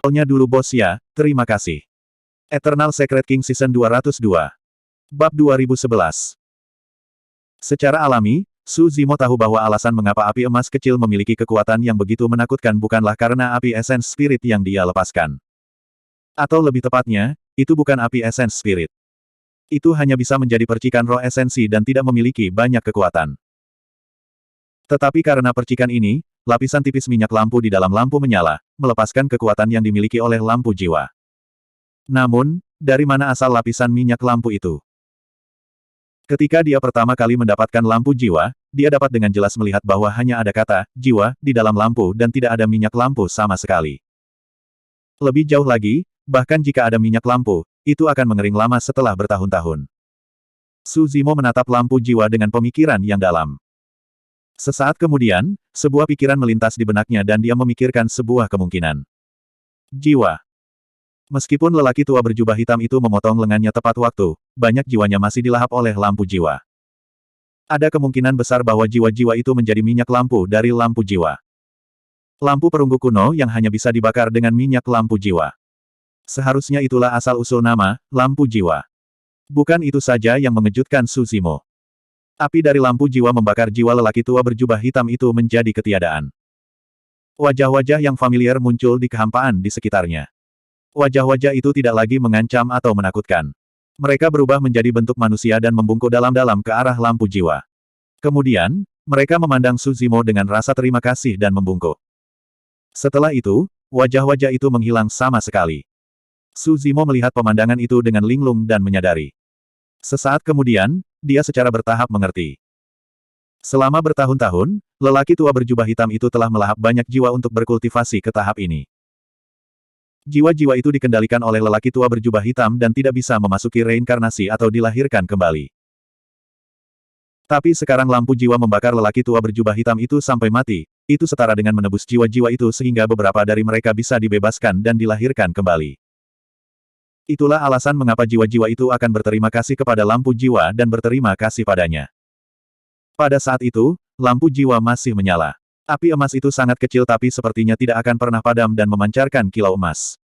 Nya dulu bos ya, terima kasih. Eternal Secret King Season 202. Bab 2011. Secara alami, Su Zimo tahu bahwa alasan mengapa api emas kecil memiliki kekuatan yang begitu menakutkan bukanlah karena api Essence Spirit yang dia lepaskan. Atau lebih tepatnya, itu bukan api Essence Spirit. Itu hanya bisa menjadi percikan roh esensi dan tidak memiliki banyak kekuatan. Tetapi karena percikan ini, lapisan tipis minyak lampu di dalam lampu menyala, melepaskan kekuatan yang dimiliki oleh lampu jiwa. Namun, dari mana asal lapisan minyak lampu itu? Ketika dia pertama kali mendapatkan lampu jiwa, dia dapat dengan jelas melihat bahwa hanya ada kata jiwa di dalam lampu dan tidak ada minyak lampu sama sekali. Lebih jauh lagi, bahkan jika ada minyak lampu, itu akan mengering lama setelah bertahun-tahun. Su Zimo menatap lampu jiwa dengan pemikiran yang dalam. Sesaat kemudian, sebuah pikiran melintas di benaknya dan dia memikirkan sebuah kemungkinan. Jiwa. Meskipun lelaki tua berjubah hitam itu memotong lengannya tepat waktu, banyak jiwanya masih dilahap oleh lampu jiwa. Ada kemungkinan besar bahwa jiwa-jiwa itu menjadi minyak lampu dari lampu jiwa. Lampu perunggu kuno yang hanya bisa dibakar dengan minyak lampu jiwa. Seharusnya itulah asal-usul nama, lampu jiwa. Bukan itu saja yang mengejutkan Su Zimo. Api dari lampu jiwa membakar jiwa lelaki tua berjubah hitam itu menjadi ketiadaan. Wajah-wajah yang familiar muncul di kehampaan di sekitarnya. Wajah-wajah itu tidak lagi mengancam atau menakutkan. Mereka berubah menjadi bentuk manusia dan membungkuk dalam-dalam ke arah lampu jiwa. Kemudian, mereka memandang Su Zimo dengan rasa terima kasih dan membungkuk. Setelah itu, wajah-wajah itu menghilang sama sekali. Su Zimo melihat pemandangan itu dengan linglung dan menyadari. Sesaat kemudian, dia secara bertahap mengerti. Selama bertahun-tahun, lelaki tua berjubah hitam itu telah melahap banyak jiwa untuk berkultivasi ke tahap ini. Jiwa-jiwa itu dikendalikan oleh lelaki tua berjubah hitam dan tidak bisa memasuki reinkarnasi atau dilahirkan kembali. Tapi sekarang lampu jiwa membakar lelaki tua berjubah hitam itu sampai mati, itu setara dengan menebus jiwa-jiwa itu sehingga beberapa dari mereka bisa dibebaskan dan dilahirkan kembali. Itulah alasan mengapa jiwa-jiwa itu akan berterima kasih kepada lampu jiwa dan berterima kasih padanya. Pada saat itu, lampu jiwa masih menyala. Api emas itu sangat kecil tapi sepertinya tidak akan pernah padam dan memancarkan kilau emas.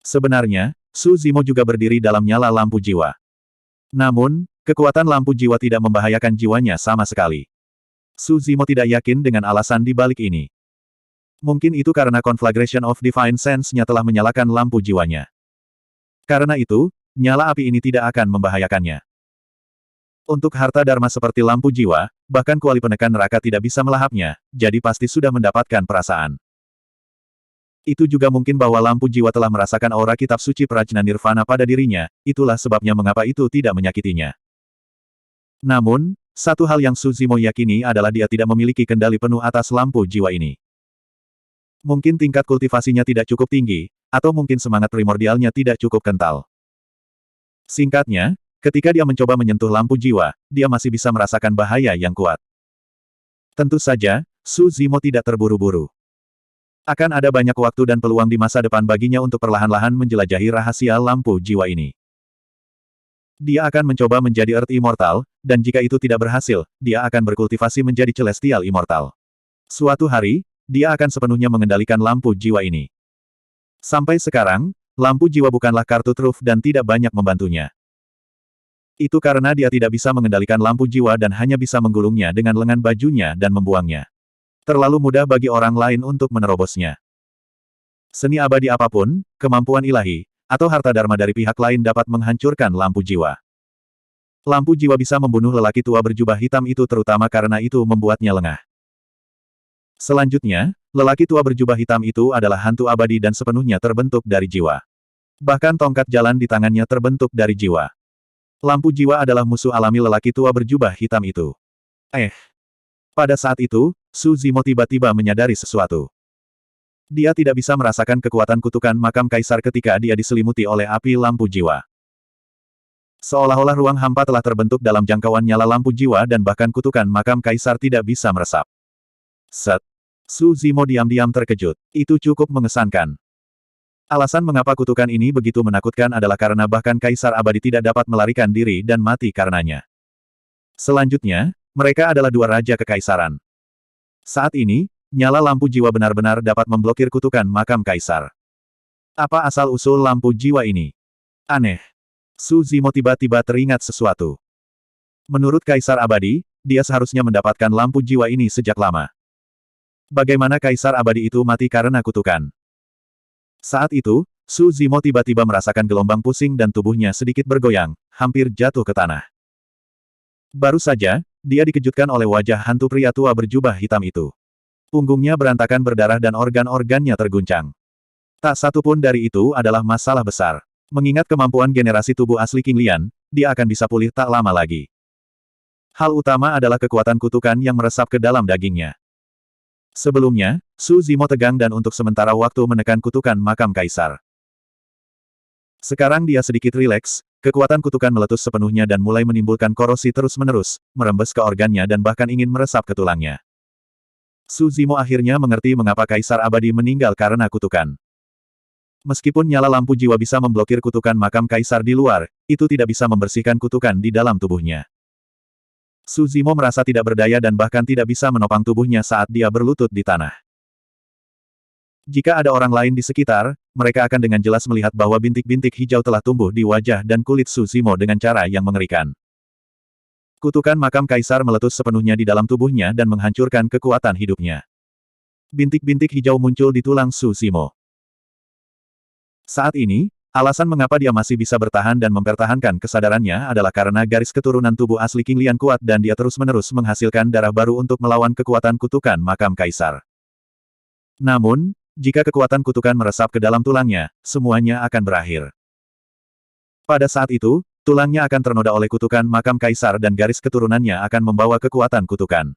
Sebenarnya, Su Zimo juga berdiri dalam nyala lampu jiwa. Namun, kekuatan lampu jiwa tidak membahayakan jiwanya sama sekali. Su Zimo tidak yakin dengan alasan di balik ini. Mungkin itu karena Conflagration of Divine Sense-nya telah menyalakan lampu jiwanya. Karena itu, nyala api ini tidak akan membahayakannya. Untuk harta dharma seperti lampu jiwa, bahkan kuali penekan neraka tidak bisa melahapnya, jadi pasti sudah mendapatkan perasaan. Itu juga mungkin bahwa lampu jiwa telah merasakan aura kitab suci Prajna Nirvana pada dirinya, itulah sebabnya mengapa itu tidak menyakitinya. Namun, satu hal yang Su Zimo yakini adalah dia tidak memiliki kendali penuh atas lampu jiwa ini. Mungkin tingkat kultivasinya tidak cukup tinggi, atau mungkin semangat primordialnya tidak cukup kental. Singkatnya, ketika dia mencoba menyentuh lampu jiwa, dia masih bisa merasakan bahaya yang kuat. Tentu saja, Su Zimo tidak terburu-buru. Akan ada banyak waktu dan peluang di masa depan baginya untuk perlahan-lahan menjelajahi rahasia lampu jiwa ini. Dia akan mencoba menjadi Earth Immortal, dan jika itu tidak berhasil, dia akan berkultivasi menjadi Celestial Immortal. Suatu hari, dia akan sepenuhnya mengendalikan lampu jiwa ini. Sampai sekarang, lampu jiwa bukanlah kartu truf dan tidak banyak membantunya. Itu karena dia tidak bisa mengendalikan lampu jiwa dan hanya bisa menggulungnya dengan lengan bajunya dan membuangnya. Terlalu mudah bagi orang lain untuk menerobosnya. Seni abadi apapun, kemampuan ilahi, atau harta dharma dari pihak lain dapat menghancurkan lampu jiwa. Lampu jiwa bisa membunuh lelaki tua berjubah hitam itu terutama karena itu membuatnya lengah. Selanjutnya, lelaki tua berjubah hitam itu adalah hantu abadi dan sepenuhnya terbentuk dari jiwa. Bahkan tongkat jalan di tangannya terbentuk dari jiwa. Lampu jiwa adalah musuh alami lelaki tua berjubah hitam itu. Pada saat itu, Su Zimo tiba-tiba menyadari sesuatu. Dia tidak bisa merasakan kekuatan kutukan makam kaisar ketika dia diselimuti oleh api lampu jiwa. Seolah-olah ruang hampa telah terbentuk dalam jangkauan nyala lampu jiwa dan bahkan kutukan makam kaisar tidak bisa meresap. Set. Su Zimo diam-diam terkejut. Itu cukup mengesankan. Alasan mengapa kutukan ini begitu menakutkan adalah karena bahkan kaisar abadi tidak dapat melarikan diri dan mati karenanya. Selanjutnya, mereka adalah dua raja kekaisaran. Saat ini, nyala lampu jiwa benar-benar dapat memblokir kutukan makam kaisar. Apa asal-usul lampu jiwa ini? Aneh. Su Zimo tiba-tiba teringat sesuatu. Menurut Kaisar Abadi, dia seharusnya mendapatkan lampu jiwa ini sejak lama. Bagaimana Kaisar Abadi itu mati karena kutukan? Saat itu, Su Zimo tiba-tiba merasakan gelombang pusing dan tubuhnya sedikit bergoyang, hampir jatuh ke tanah. Baru saja, dia dikejutkan oleh wajah hantu pria tua berjubah hitam itu. Punggungnya berantakan berdarah dan organ-organnya terguncang. Tak satu pun dari itu adalah masalah besar. Mengingat kemampuan generasi tubuh asli King Lian, dia akan bisa pulih tak lama lagi. Hal utama adalah kekuatan kutukan yang meresap ke dalam dagingnya. Sebelumnya, Su Zimo tegang dan untuk sementara waktu menekan kutukan makam kaisar. Sekarang dia sedikit rileks, kekuatan kutukan meletus sepenuhnya dan mulai menimbulkan korosi terus-menerus, merembes ke organnya dan bahkan ingin meresap ke tulangnya. Su Zimo akhirnya mengerti mengapa Kaisar Abadi meninggal karena kutukan. Meskipun nyala lampu jiwa bisa memblokir kutukan makam kaisar di luar, itu tidak bisa membersihkan kutukan di dalam tubuhnya. Su Zimo merasa tidak berdaya dan bahkan tidak bisa menopang tubuhnya saat dia berlutut di tanah. Jika ada orang lain di sekitar, mereka akan dengan jelas melihat bahwa bintik-bintik hijau telah tumbuh di wajah dan kulit Su Zimo dengan cara yang mengerikan. Kutukan makam kaisar meletus sepenuhnya di dalam tubuhnya dan menghancurkan kekuatan hidupnya. Bintik-bintik hijau muncul di tulang Su Zimo. Saat ini, alasan mengapa dia masih bisa bertahan dan mempertahankan kesadarannya adalah karena garis keturunan tubuh asli King Lian kuat dan dia terus-menerus menghasilkan darah baru untuk melawan kekuatan kutukan makam kaisar. Namun, jika kekuatan kutukan meresap ke dalam tulangnya, semuanya akan berakhir. Pada saat itu, tulangnya akan ternoda oleh kutukan makam kaisar dan garis keturunannya akan membawa kekuatan kutukan.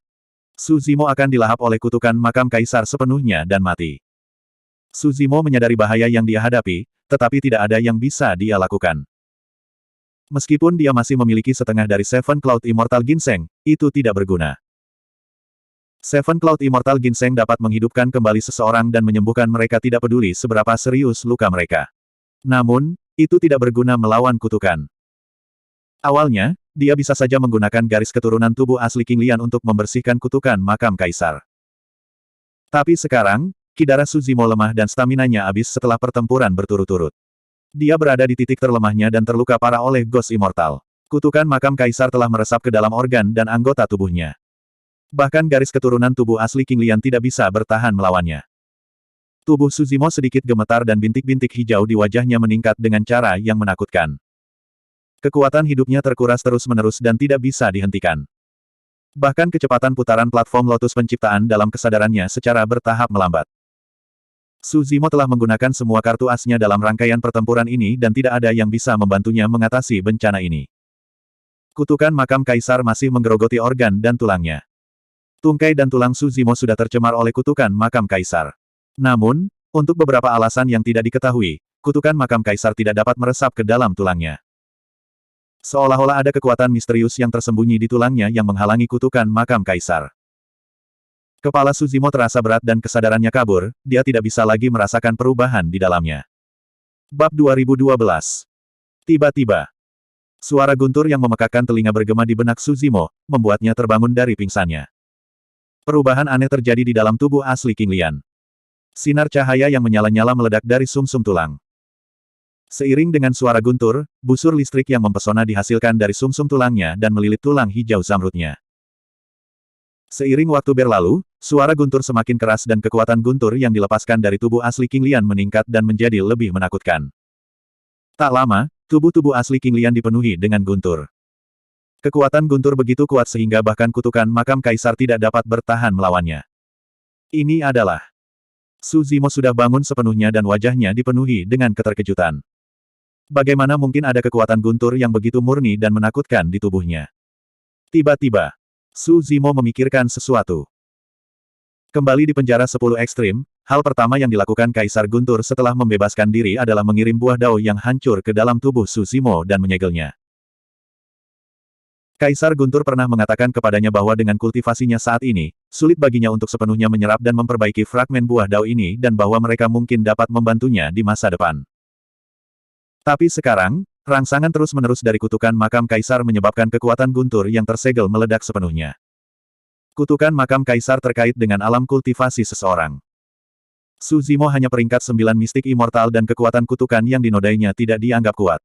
Su Zimo akan dilahap oleh kutukan makam kaisar sepenuhnya dan mati. Su Zimo menyadari bahaya yang dia hadapi, tetapi tidak ada yang bisa dia lakukan. Meskipun dia masih memiliki setengah dari Seven Cloud Immortal Ginseng, itu tidak berguna. Seven Cloud Immortal Ginseng dapat menghidupkan kembali seseorang dan menyembuhkan mereka tidak peduli seberapa serius luka mereka. Namun, itu tidak berguna melawan kutukan. Awalnya, dia bisa saja menggunakan garis keturunan tubuh asli King Lian untuk membersihkan kutukan makam kaisar. Tapi sekarang, ki darah Su Zimo lemah dan staminanya habis setelah pertempuran berturut-turut. Dia berada di titik terlemahnya dan terluka parah oleh Ghost Immortal. Kutukan makam kaisar telah meresap ke dalam organ dan anggota tubuhnya. Bahkan garis keturunan tubuh asli King Lian tidak bisa bertahan melawannya. Tubuh Su Zimo sedikit gemetar dan bintik-bintik hijau di wajahnya meningkat dengan cara yang menakutkan. Kekuatan hidupnya terkuras terus-menerus dan tidak bisa dihentikan. Bahkan kecepatan putaran platform Lotus penciptaan dalam kesadarannya secara bertahap melambat. Su Zimo telah menggunakan semua kartu asnya dalam rangkaian pertempuran ini dan tidak ada yang bisa membantunya mengatasi bencana ini. Kutukan makam kaisar masih menggerogoti organ dan tulangnya. Tungkai dan tulang Su Zimo sudah tercemar oleh kutukan makam kaisar. Namun, untuk beberapa alasan yang tidak diketahui, kutukan makam kaisar tidak dapat meresap ke dalam tulangnya. Seolah-olah ada kekuatan misterius yang tersembunyi di tulangnya yang menghalangi kutukan makam kaisar. Kepala Su Zimo terasa berat dan kesadarannya kabur, dia tidak bisa lagi merasakan perubahan di dalamnya. Bab 2012. Tiba-tiba, suara guntur yang memekakkan telinga bergema di benak Su Zimo, membuatnya terbangun dari pingsannya. Perubahan aneh terjadi di dalam tubuh asli King Lian. Sinar cahaya yang menyala-nyala meledak dari sumsum tulang. Seiring dengan suara guntur, busur listrik yang mempesona dihasilkan dari sumsum tulangnya dan melilit tulang hijau zamrudnya. Seiring waktu berlalu, suara guntur semakin keras dan kekuatan guntur yang dilepaskan dari tubuh asli King Lian meningkat dan menjadi lebih menakutkan. Tak lama, tubuh-tubuh asli King Lian dipenuhi dengan guntur. Kekuatan guntur begitu kuat sehingga bahkan kutukan makam kaisar tidak dapat bertahan melawannya. Ini adalah... Su Zimo sudah bangun sepenuhnya dan wajahnya dipenuhi dengan keterkejutan. Bagaimana mungkin ada kekuatan guntur yang begitu murni dan menakutkan di tubuhnya? Tiba-tiba, Su Zimo memikirkan sesuatu. Kembali di penjara 10 ekstrim, hal pertama yang dilakukan Kaisar Guntur setelah membebaskan diri adalah mengirim buah dao yang hancur ke dalam tubuh Su Zimo dan menyegelnya. Kaisar Guntur pernah mengatakan kepadanya bahwa dengan kultivasinya saat ini, sulit baginya untuk sepenuhnya menyerap dan memperbaiki fragmen buah dao ini dan bahwa mereka mungkin dapat membantunya di masa depan. Tapi sekarang, rangsangan terus-menerus dari kutukan makam kaisar menyebabkan kekuatan guntur yang tersegel meledak sepenuhnya. Kutukan makam kaisar terkait dengan alam kultivasi seseorang. Su Zimo hanya peringkat 9 mistik immortal dan kekuatan kutukan yang dinodainya tidak dianggap kuat.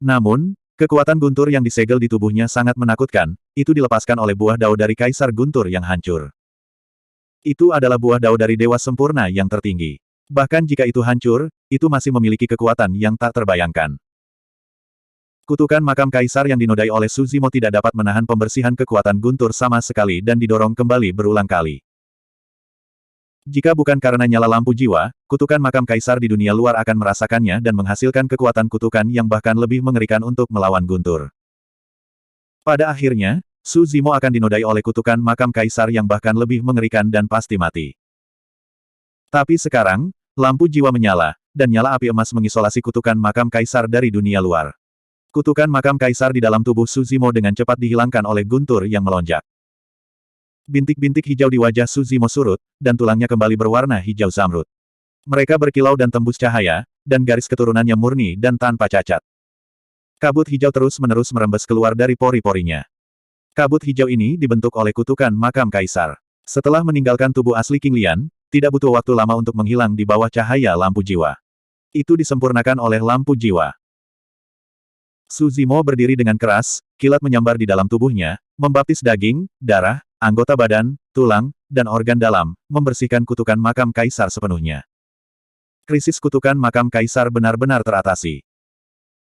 Namun, kekuatan guntur yang disegel di tubuhnya sangat menakutkan, itu dilepaskan oleh buah dao dari Kaisar Guntur yang hancur. Itu adalah buah dao dari Dewa Sempurna yang tertinggi. Bahkan jika itu hancur, itu masih memiliki kekuatan yang tak terbayangkan. Kutukan makam kaisar yang dinodai oleh Su Zimo tidak dapat menahan pembersihan kekuatan guntur sama sekali dan didorong kembali berulang kali. Jika bukan karena nyala lampu jiwa, kutukan makam kaisar di dunia luar akan merasakannya dan menghasilkan kekuatan kutukan yang bahkan lebih mengerikan untuk melawan guntur. Pada akhirnya, Su Zimo akan dinodai oleh kutukan makam kaisar yang bahkan lebih mengerikan dan pasti mati. Tapi sekarang, lampu jiwa menyala, dan nyala api emas mengisolasi kutukan makam kaisar dari dunia luar. Kutukan makam kaisar di dalam tubuh Su Zimo dengan cepat dihilangkan oleh guntur yang melonjak. Bintik-bintik hijau di wajah Su Zimo surut, dan tulangnya kembali berwarna hijau zamrud. Mereka berkilau dan tembus cahaya, dan garis keturunannya murni dan tanpa cacat. Kabut hijau terus-menerus merembes keluar dari pori-porinya. Kabut hijau ini dibentuk oleh kutukan makam kaisar. Setelah meninggalkan tubuh asli King Lian, tidak butuh waktu lama untuk menghilang di bawah cahaya lampu jiwa. Itu disempurnakan oleh lampu jiwa. Su Zimo berdiri dengan keras, kilat menyambar di dalam tubuhnya, membaptis daging, darah, anggota badan, tulang, dan organ dalam, membersihkan kutukan makam kaisar sepenuhnya. Krisis kutukan makam kaisar benar-benar teratasi.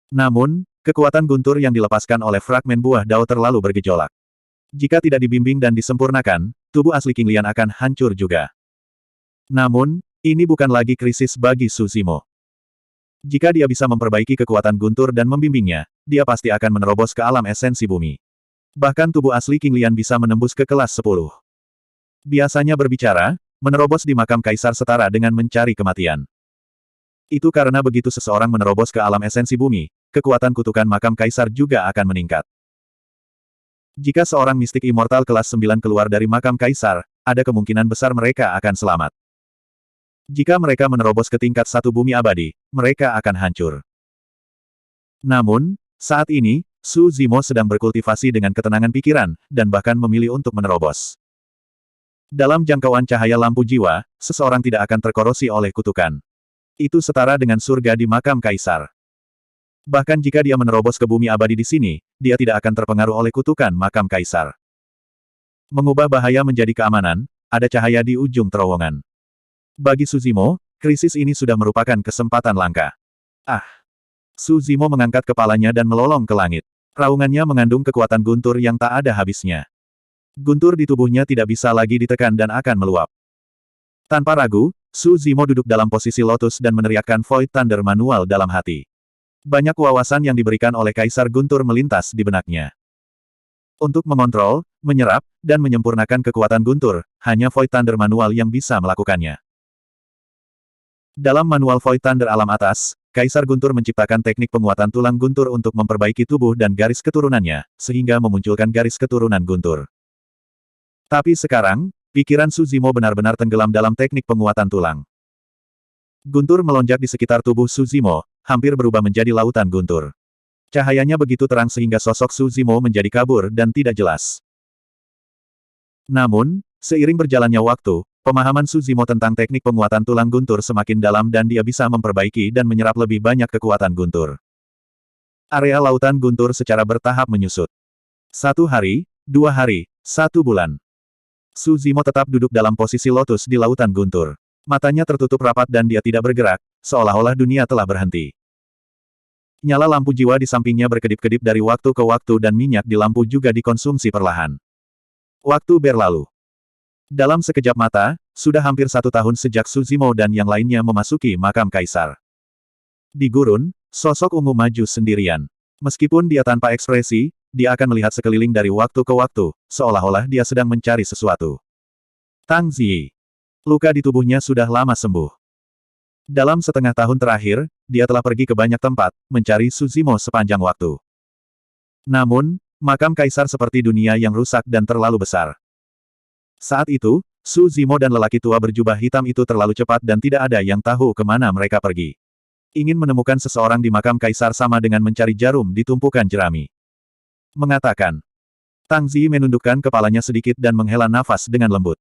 Namun, kekuatan guntur yang dilepaskan oleh fragmen buah dao terlalu bergejolak. Jika tidak dibimbing dan disempurnakan, tubuh asli King Lian akan hancur juga. Namun, ini bukan lagi krisis bagi Su Zimo. Jika dia bisa memperbaiki kekuatan guntur dan membimbingnya, dia pasti akan menerobos ke alam esensi bumi. Bahkan tubuh asli King Lian bisa menembus ke kelas 10. Biasanya berbicara, menerobos di makam kaisar setara dengan mencari kematian. Itu karena begitu seseorang menerobos ke alam esensi bumi, kekuatan kutukan makam kaisar juga akan meningkat. Jika seorang mistik immortal kelas 9 keluar dari makam kaisar, ada kemungkinan besar mereka akan selamat. Jika mereka menerobos ke tingkat 1 bumi abadi, mereka akan hancur. Namun, saat ini, Su Zimo sedang berkultivasi dengan ketenangan pikiran, dan bahkan memilih untuk menerobos. Dalam jangkauan cahaya lampu jiwa, seseorang tidak akan terkorosi oleh kutukan. Itu setara dengan surga di makam kaisar. Bahkan jika dia menerobos ke bumi abadi di sini, dia tidak akan terpengaruh oleh kutukan makam kaisar. Mengubah bahaya menjadi keamanan, ada cahaya di ujung terowongan. Bagi Su Zimo, krisis ini sudah merupakan kesempatan langka. Ah! Su Zimo mengangkat kepalanya dan melolong ke langit. Raungannya mengandung kekuatan guntur yang tak ada habisnya. Guntur di tubuhnya tidak bisa lagi ditekan dan akan meluap. Tanpa ragu, Su Zimo duduk dalam posisi lotus dan meneriakkan Void Thunder manual dalam hati. Banyak wawasan yang diberikan oleh Kaisar Guntur melintas di benaknya. Untuk mengontrol, menyerap, dan menyempurnakan kekuatan guntur, hanya Void Thunder manual yang bisa melakukannya. Dalam manual Void Thunder alam atas, Kaisar Guntur menciptakan teknik penguatan tulang guntur untuk memperbaiki tubuh dan garis keturunannya, sehingga memunculkan garis keturunan guntur. Tapi sekarang, pikiran Su Zimo benar-benar tenggelam dalam teknik penguatan tulang. Guntur melonjak di sekitar tubuh Su Zimo, hampir berubah menjadi lautan guntur. Cahayanya begitu terang sehingga sosok Su Zimo menjadi kabur dan tidak jelas. Namun, seiring berjalannya waktu, pemahaman Su Zimo tentang teknik penguatan tulang guntur semakin dalam dan dia bisa memperbaiki dan menyerap lebih banyak kekuatan guntur. Area lautan guntur secara bertahap menyusut. 1 hari, 2 hari, 1 bulan. Su Zimo tetap duduk dalam posisi lotus di lautan guntur. Matanya tertutup rapat dan dia tidak bergerak, seolah-olah dunia telah berhenti. Nyala lampu jiwa di sampingnya berkedip-kedip dari waktu ke waktu dan minyak di lampu juga dikonsumsi perlahan. Waktu berlalu. Dalam sekejap mata, sudah hampir 1 tahun sejak Su Zimo dan yang lainnya memasuki makam kaisar. Di gurun, sosok ungu maju sendirian. Meskipun dia tanpa ekspresi, dia akan melihat sekeliling dari waktu ke waktu, seolah-olah dia sedang mencari sesuatu. Tang Ziyi. Luka di tubuhnya sudah lama sembuh. Dalam setengah tahun terakhir, dia telah pergi ke banyak tempat, mencari Su Zimo sepanjang waktu. Namun, makam kaisar seperti dunia yang rusak dan terlalu besar. Saat itu, Su Zimo dan lelaki tua berjubah hitam itu terlalu cepat dan tidak ada yang tahu kemana mereka pergi. Ingin menemukan seseorang di makam kaisar sama dengan mencari jarum di tumpukan jerami. Mengatakan. Tang Ziyi menundukkan kepalanya sedikit dan menghela nafas dengan lembut.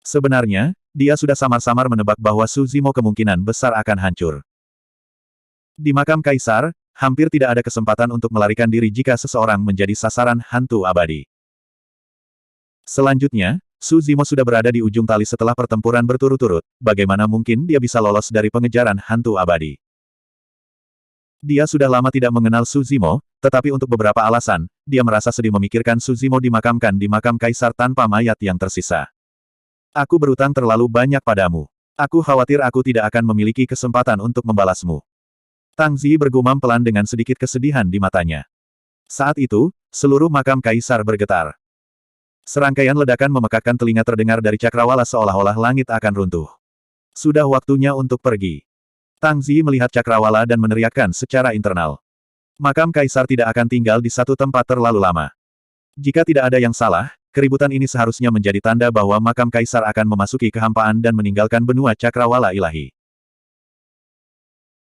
Sebenarnya, dia sudah samar-samar menebak bahwa Suzimo kemungkinan besar akan hancur. Di makam kaisar, hampir tidak ada kesempatan untuk melarikan diri jika seseorang menjadi sasaran hantu abadi. Selanjutnya, Suzimo sudah berada di ujung tali setelah pertempuran berturut-turut, bagaimana mungkin dia bisa lolos dari pengejaran hantu abadi. Dia sudah lama tidak mengenal Suzimo, tetapi untuk beberapa alasan, dia merasa sedih memikirkan Suzimo dimakamkan di makam kaisar tanpa mayat yang tersisa. Aku berutang terlalu banyak padamu. Aku khawatir aku tidak akan memiliki kesempatan untuk membalasmu. Tang Zi bergumam pelan dengan sedikit kesedihan di matanya. Saat itu, seluruh makam kaisar bergetar. Serangkaian ledakan memekakkan telinga terdengar dari cakrawala seolah-olah langit akan runtuh. Sudah waktunya untuk pergi. Tang Zi melihat cakrawala dan meneriakkan secara internal. Makam kaisar tidak akan tinggal di satu tempat terlalu lama. Jika tidak ada yang salah, keributan ini seharusnya menjadi tanda bahwa makam kaisar akan memasuki kehampaan dan meninggalkan benua cakrawala ilahi.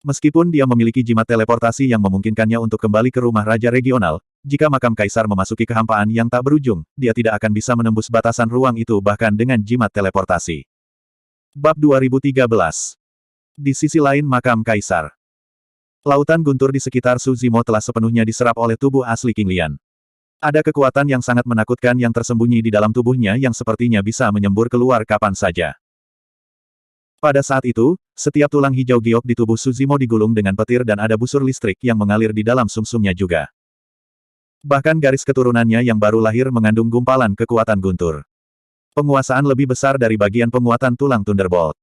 Meskipun dia memiliki jimat teleportasi yang memungkinkannya untuk kembali ke rumah raja regional, jika makam kaisar memasuki kehampaan yang tak berujung, dia tidak akan bisa menembus batasan ruang itu bahkan dengan jimat teleportasi. Bab 2013. Di sisi lain makam kaisar. Lautan guntur di sekitar Suzimo telah sepenuhnya diserap oleh tubuh asli King Lian. Ada kekuatan yang sangat menakutkan yang tersembunyi di dalam tubuhnya yang sepertinya bisa menyembur keluar kapan saja. Pada saat itu, setiap tulang hijau giok di tubuh Suzimo digulung dengan petir dan ada busur listrik yang mengalir di dalam sumsumnya juga. Bahkan garis keturunannya yang baru lahir mengandung gumpalan kekuatan guntur. Penguasaan lebih besar dari bagian penguatan tulang Thunderbolt.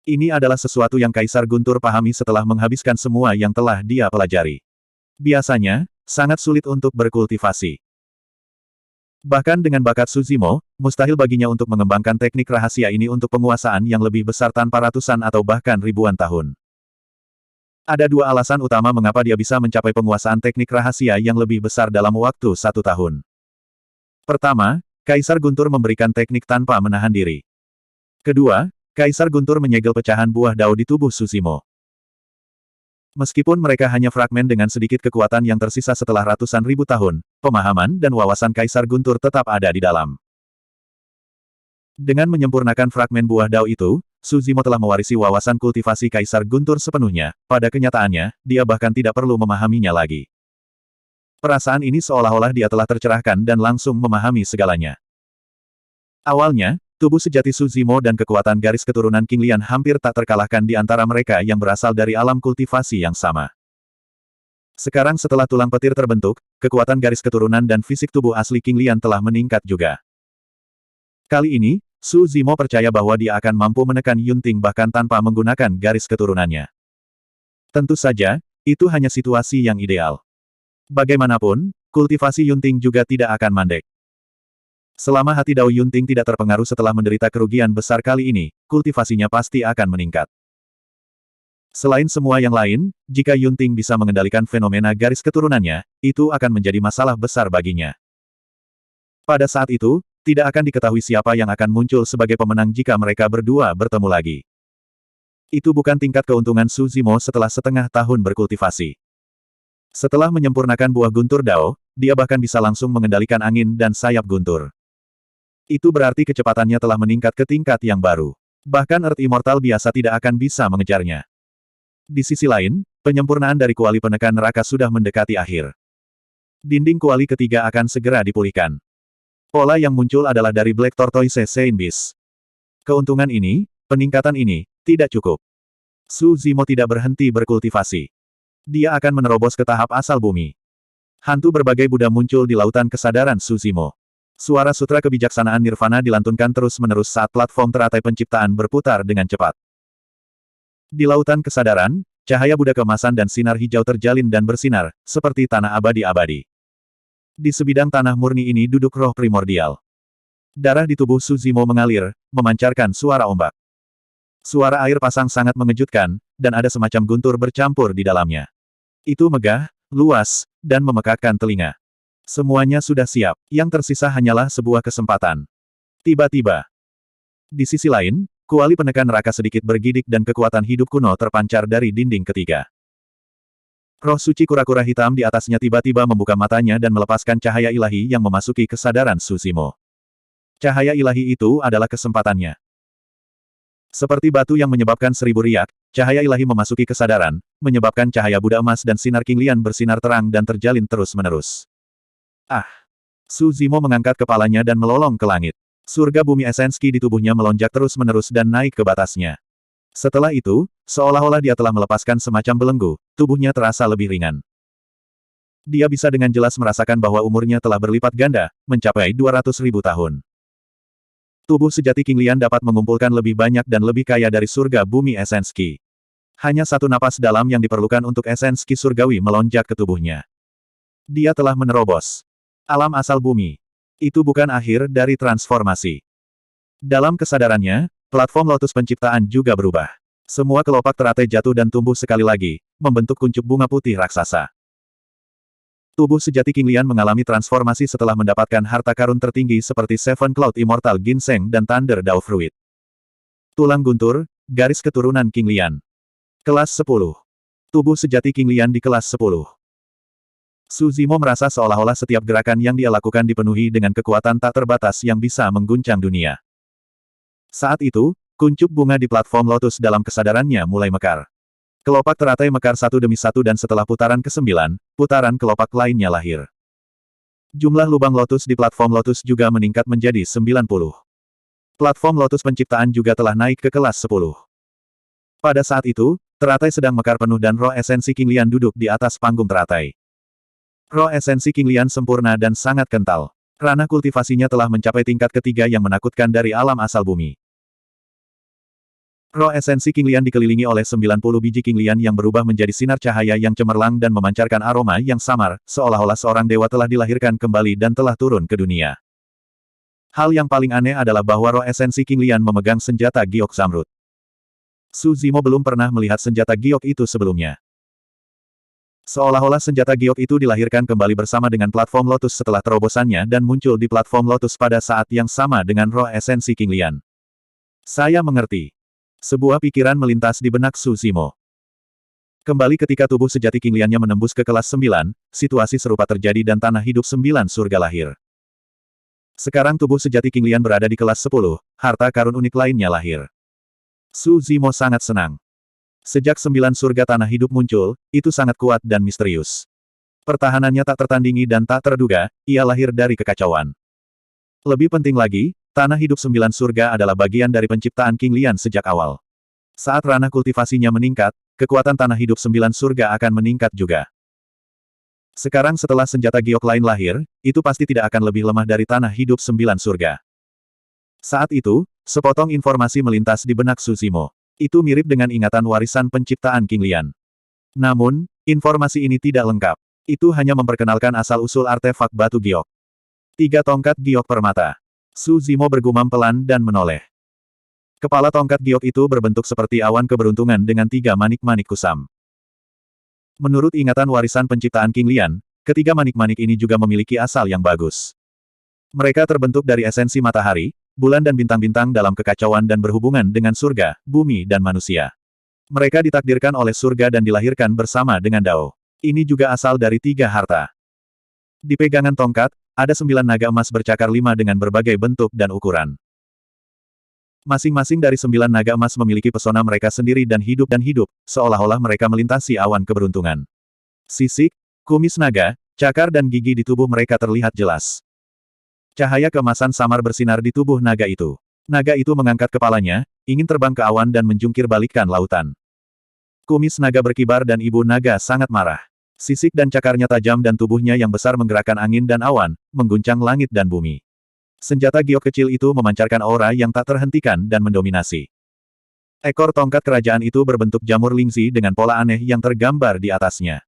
Ini adalah sesuatu yang Kaisar Guntur pahami setelah menghabiskan semua yang telah dia pelajari. Biasanya, sangat sulit untuk berkultivasi. Bahkan dengan bakat Suzimo, mustahil baginya untuk mengembangkan teknik rahasia ini untuk penguasaan yang lebih besar tanpa ratusan atau bahkan ribuan tahun. Ada dua alasan utama mengapa dia bisa mencapai penguasaan teknik rahasia yang lebih besar dalam waktu 1 tahun. Pertama, Kaisar Guntur memberikan teknik tanpa menahan diri. Kedua, Kaisar Guntur menyegel pecahan buah dao di tubuh Suzimo. Meskipun mereka hanya fragmen dengan sedikit kekuatan yang tersisa setelah ratusan ribu tahun, pemahaman dan wawasan Kaisar Guntur tetap ada di dalam. Dengan menyempurnakan fragmen buah dao itu, Suzimo telah mewarisi wawasan kultivasi Kaisar Guntur sepenuhnya, pada kenyataannya, dia bahkan tidak perlu memahaminya lagi. Perasaan ini seolah-olah dia telah tercerahkan dan langsung memahami segalanya. Awalnya, tubuh sejati Suzimo dan kekuatan garis keturunan King Lian hampir tak terkalahkan di antara mereka yang berasal dari alam kultivasi yang sama. Sekarang setelah tulang petir terbentuk, kekuatan garis keturunan dan fisik tubuh asli King Lian telah meningkat juga. Kali ini, Suzimo percaya bahwa dia akan mampu menekan Yunting bahkan tanpa menggunakan garis keturunannya. Tentu saja, itu hanya situasi yang ideal. Bagaimanapun, kultivasi Yunting juga tidak akan mandek. Selama hati Dao Yunting tidak terpengaruh setelah menderita kerugian besar kali ini, kultivasinya pasti akan meningkat. Selain semua yang lain, jika Yunting bisa mengendalikan fenomena garis keturunannya, itu akan menjadi masalah besar baginya. Pada saat itu, tidak akan diketahui siapa yang akan muncul sebagai pemenang jika mereka berdua bertemu lagi. Itu bukan tingkat keuntungan Suzimo setelah setengah tahun berkultivasi. Setelah menyempurnakan buah guntur Dao, dia bahkan bisa langsung mengendalikan angin dan sayap guntur. Itu berarti kecepatannya telah meningkat ke tingkat yang baru. Bahkan Earth Immortal biasa tidak akan bisa mengejarnya. Di sisi lain, penyempurnaan dari kuali penekan neraka sudah mendekati akhir. Dinding kuali ketiga akan segera dipulihkan. Pola yang muncul adalah dari Black Tortoise Sein Beast. Keuntungan ini, peningkatan ini, tidak cukup. Suzimo tidak berhenti berkultivasi. Dia akan menerobos ke tahap asal bumi. Hantu berbagai Buddha muncul di lautan kesadaran Suzimo. Suara sutra kebijaksanaan Nirvana dilantunkan terus-menerus saat platform teratai penciptaan berputar dengan cepat. Di lautan kesadaran, cahaya Buddha keemasan dan sinar hijau terjalin dan bersinar, seperti tanah abadi-abadi. Di sebidang tanah murni ini duduk roh primordial. Darah di tubuh Suzimo mengalir, memancarkan suara ombak. Suara air pasang sangat mengejutkan, dan ada semacam guntur bercampur di dalamnya. Itu megah, luas, dan memekakkan telinga. Semuanya sudah siap, yang tersisa hanyalah sebuah kesempatan. Tiba-tiba. Di sisi lain, kuali penekan neraka sedikit bergidik dan kekuatan hidup kuno terpancar dari dinding ketiga. Roh suci kura-kura hitam di atasnya tiba-tiba membuka matanya dan melepaskan cahaya ilahi yang memasuki kesadaran Suzimo. Cahaya ilahi itu adalah kesempatannya. Seperti batu yang menyebabkan 1000 riak, cahaya ilahi memasuki kesadaran, menyebabkan cahaya Buddha emas dan sinar King Lian bersinar terang dan terjalin terus-menerus. Ah! Su Zimo mengangkat kepalanya dan melolong ke langit. Surga bumi esenski di tubuhnya melonjak terus-menerus dan naik ke batasnya. Setelah itu, seolah-olah dia telah melepaskan semacam belenggu, tubuhnya terasa lebih ringan. Dia bisa dengan jelas merasakan bahwa umurnya telah berlipat ganda, mencapai 200.000 tahun. Tubuh sejati King Lian dapat mengumpulkan lebih banyak dan lebih kaya dari surga bumi esenski. Hanya satu napas dalam yang diperlukan untuk esenski surgawi melonjak ke tubuhnya. Dia telah menerobos alam asal bumi. Itu bukan akhir dari transformasi. Dalam kesadarannya, platform lotus penciptaan juga berubah. Semua kelopak teratai jatuh dan tumbuh sekali lagi, membentuk kuncup bunga putih raksasa. Tubuh sejati King Lian mengalami transformasi setelah mendapatkan harta karun tertinggi seperti Seven Cloud Immortal Ginseng dan Thunder Dao Fruit. Tulang guntur, garis keturunan King Lian. Kelas 10. Tubuh sejati King Lian di kelas 10. Su Zimo merasa seolah-olah setiap gerakan yang dia lakukan dipenuhi dengan kekuatan tak terbatas yang bisa mengguncang dunia. Saat itu, kuncup bunga di platform lotus dalam kesadarannya mulai mekar. Kelopak teratai mekar satu demi satu dan setelah putaran ke-9, putaran kelopak lainnya lahir. Jumlah lubang lotus di platform lotus juga meningkat menjadi 90. Platform lotus penciptaan juga telah naik ke kelas 10. Pada saat itu, teratai sedang mekar penuh dan roh esensi King Lian duduk di atas panggung teratai. Roh esensi King Lian sempurna dan sangat kental. Ranah kultivasinya telah mencapai tingkat ketiga yang menakutkan dari alam asal bumi. Roh esensi King Lian dikelilingi oleh 90 biji King Lian yang berubah menjadi sinar cahaya yang cemerlang dan memancarkan aroma yang samar, seolah-olah seorang dewa telah dilahirkan kembali dan telah turun ke dunia. Hal yang paling aneh adalah bahwa roh esensi King Lian memegang senjata giok zamrud. Su Zimo belum pernah melihat senjata giok itu sebelumnya. Seolah-olah senjata giok itu dilahirkan kembali bersama dengan platform lotus setelah terobosannya dan muncul di platform lotus pada saat yang sama dengan roh esensi King Lian. Saya mengerti. Sebuah pikiran melintas di benak Su Zimo. Kembali ketika tubuh sejati King Liannya menembus ke kelas 9, situasi serupa terjadi dan tanah hidup 9 surga lahir. Sekarang tubuh sejati King Lian berada di kelas 10, harta karun unik lainnya lahir. Su Zimo sangat senang. Sejak 9 surga tanah hidup muncul, itu sangat kuat dan misterius. Pertahanannya tak tertandingi dan tak terduga, ia lahir dari kekacauan. Lebih penting lagi, tanah hidup 9 surga adalah bagian dari penciptaan King Lian sejak awal. Saat ranah kultivasinya meningkat, kekuatan tanah hidup 9 surga akan meningkat juga. Sekarang setelah senjata giok lain lahir, itu pasti tidak akan lebih lemah dari tanah hidup 9 surga. Saat itu, sepotong informasi melintas di benak Su Zimo. Itu mirip dengan ingatan warisan penciptaan King Lian. Namun, informasi ini tidak lengkap. Itu hanya memperkenalkan asal-usul artefak batu giok. 3 tongkat giok permata. Su Zimo bergumam pelan dan menoleh. Kepala tongkat giok itu berbentuk seperti awan keberuntungan dengan 3 manik-manik kusam. Menurut ingatan warisan penciptaan King Lian, ketiga manik-manik ini juga memiliki asal yang bagus. Mereka terbentuk dari esensi matahari, bulan dan bintang-bintang dalam kekacauan dan berhubungan dengan surga, bumi dan manusia. Mereka ditakdirkan oleh surga dan dilahirkan bersama dengan Dao. Ini juga asal dari 3 harta. Di pegangan tongkat, ada 9 naga emas bercakar 5 dengan berbagai bentuk dan ukuran. Masing-masing dari 9 naga emas memiliki pesona mereka sendiri dan hidup, seolah-olah mereka melintasi awan keberuntungan. Sisik, kumis naga, cakar dan gigi di tubuh mereka terlihat jelas. Cahaya keemasan samar bersinar di tubuh naga itu. Naga itu mengangkat kepalanya, ingin terbang ke awan dan menjungkir balikkan lautan. Kumis naga berkibar dan ibu naga sangat marah. Sisik dan cakarnya tajam dan tubuhnya yang besar menggerakkan angin dan awan, mengguncang langit dan bumi. Senjata giok kecil itu memancarkan aura yang tak terhentikan dan mendominasi. Ekor tongkat kerajaan itu berbentuk jamur lingzi dengan pola aneh yang tergambar di atasnya.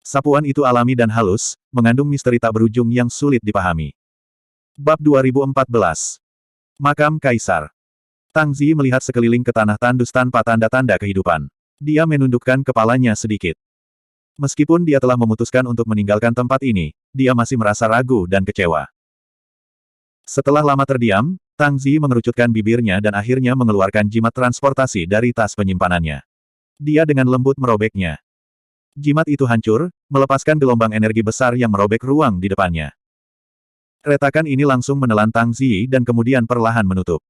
Sapuan itu alami dan halus, mengandung misteri tak berujung yang sulit dipahami. Bab 2014. Makam Kaisar. Tang Zi melihat sekeliling ke tanah tandus tanpa tanda-tanda kehidupan. Dia menundukkan kepalanya sedikit. Meskipun dia telah memutuskan untuk meninggalkan tempat ini, dia masih merasa ragu dan kecewa. Setelah lama terdiam, Tang Zi mengerucutkan bibirnya dan akhirnya mengeluarkan jimat transportasi dari tas penyimpanannya. Dia dengan lembut merobeknya. Jimat itu hancur, melepaskan gelombang energi besar yang merobek ruang di depannya. Retakan ini langsung menelan Tang Zi dan kemudian perlahan menutup.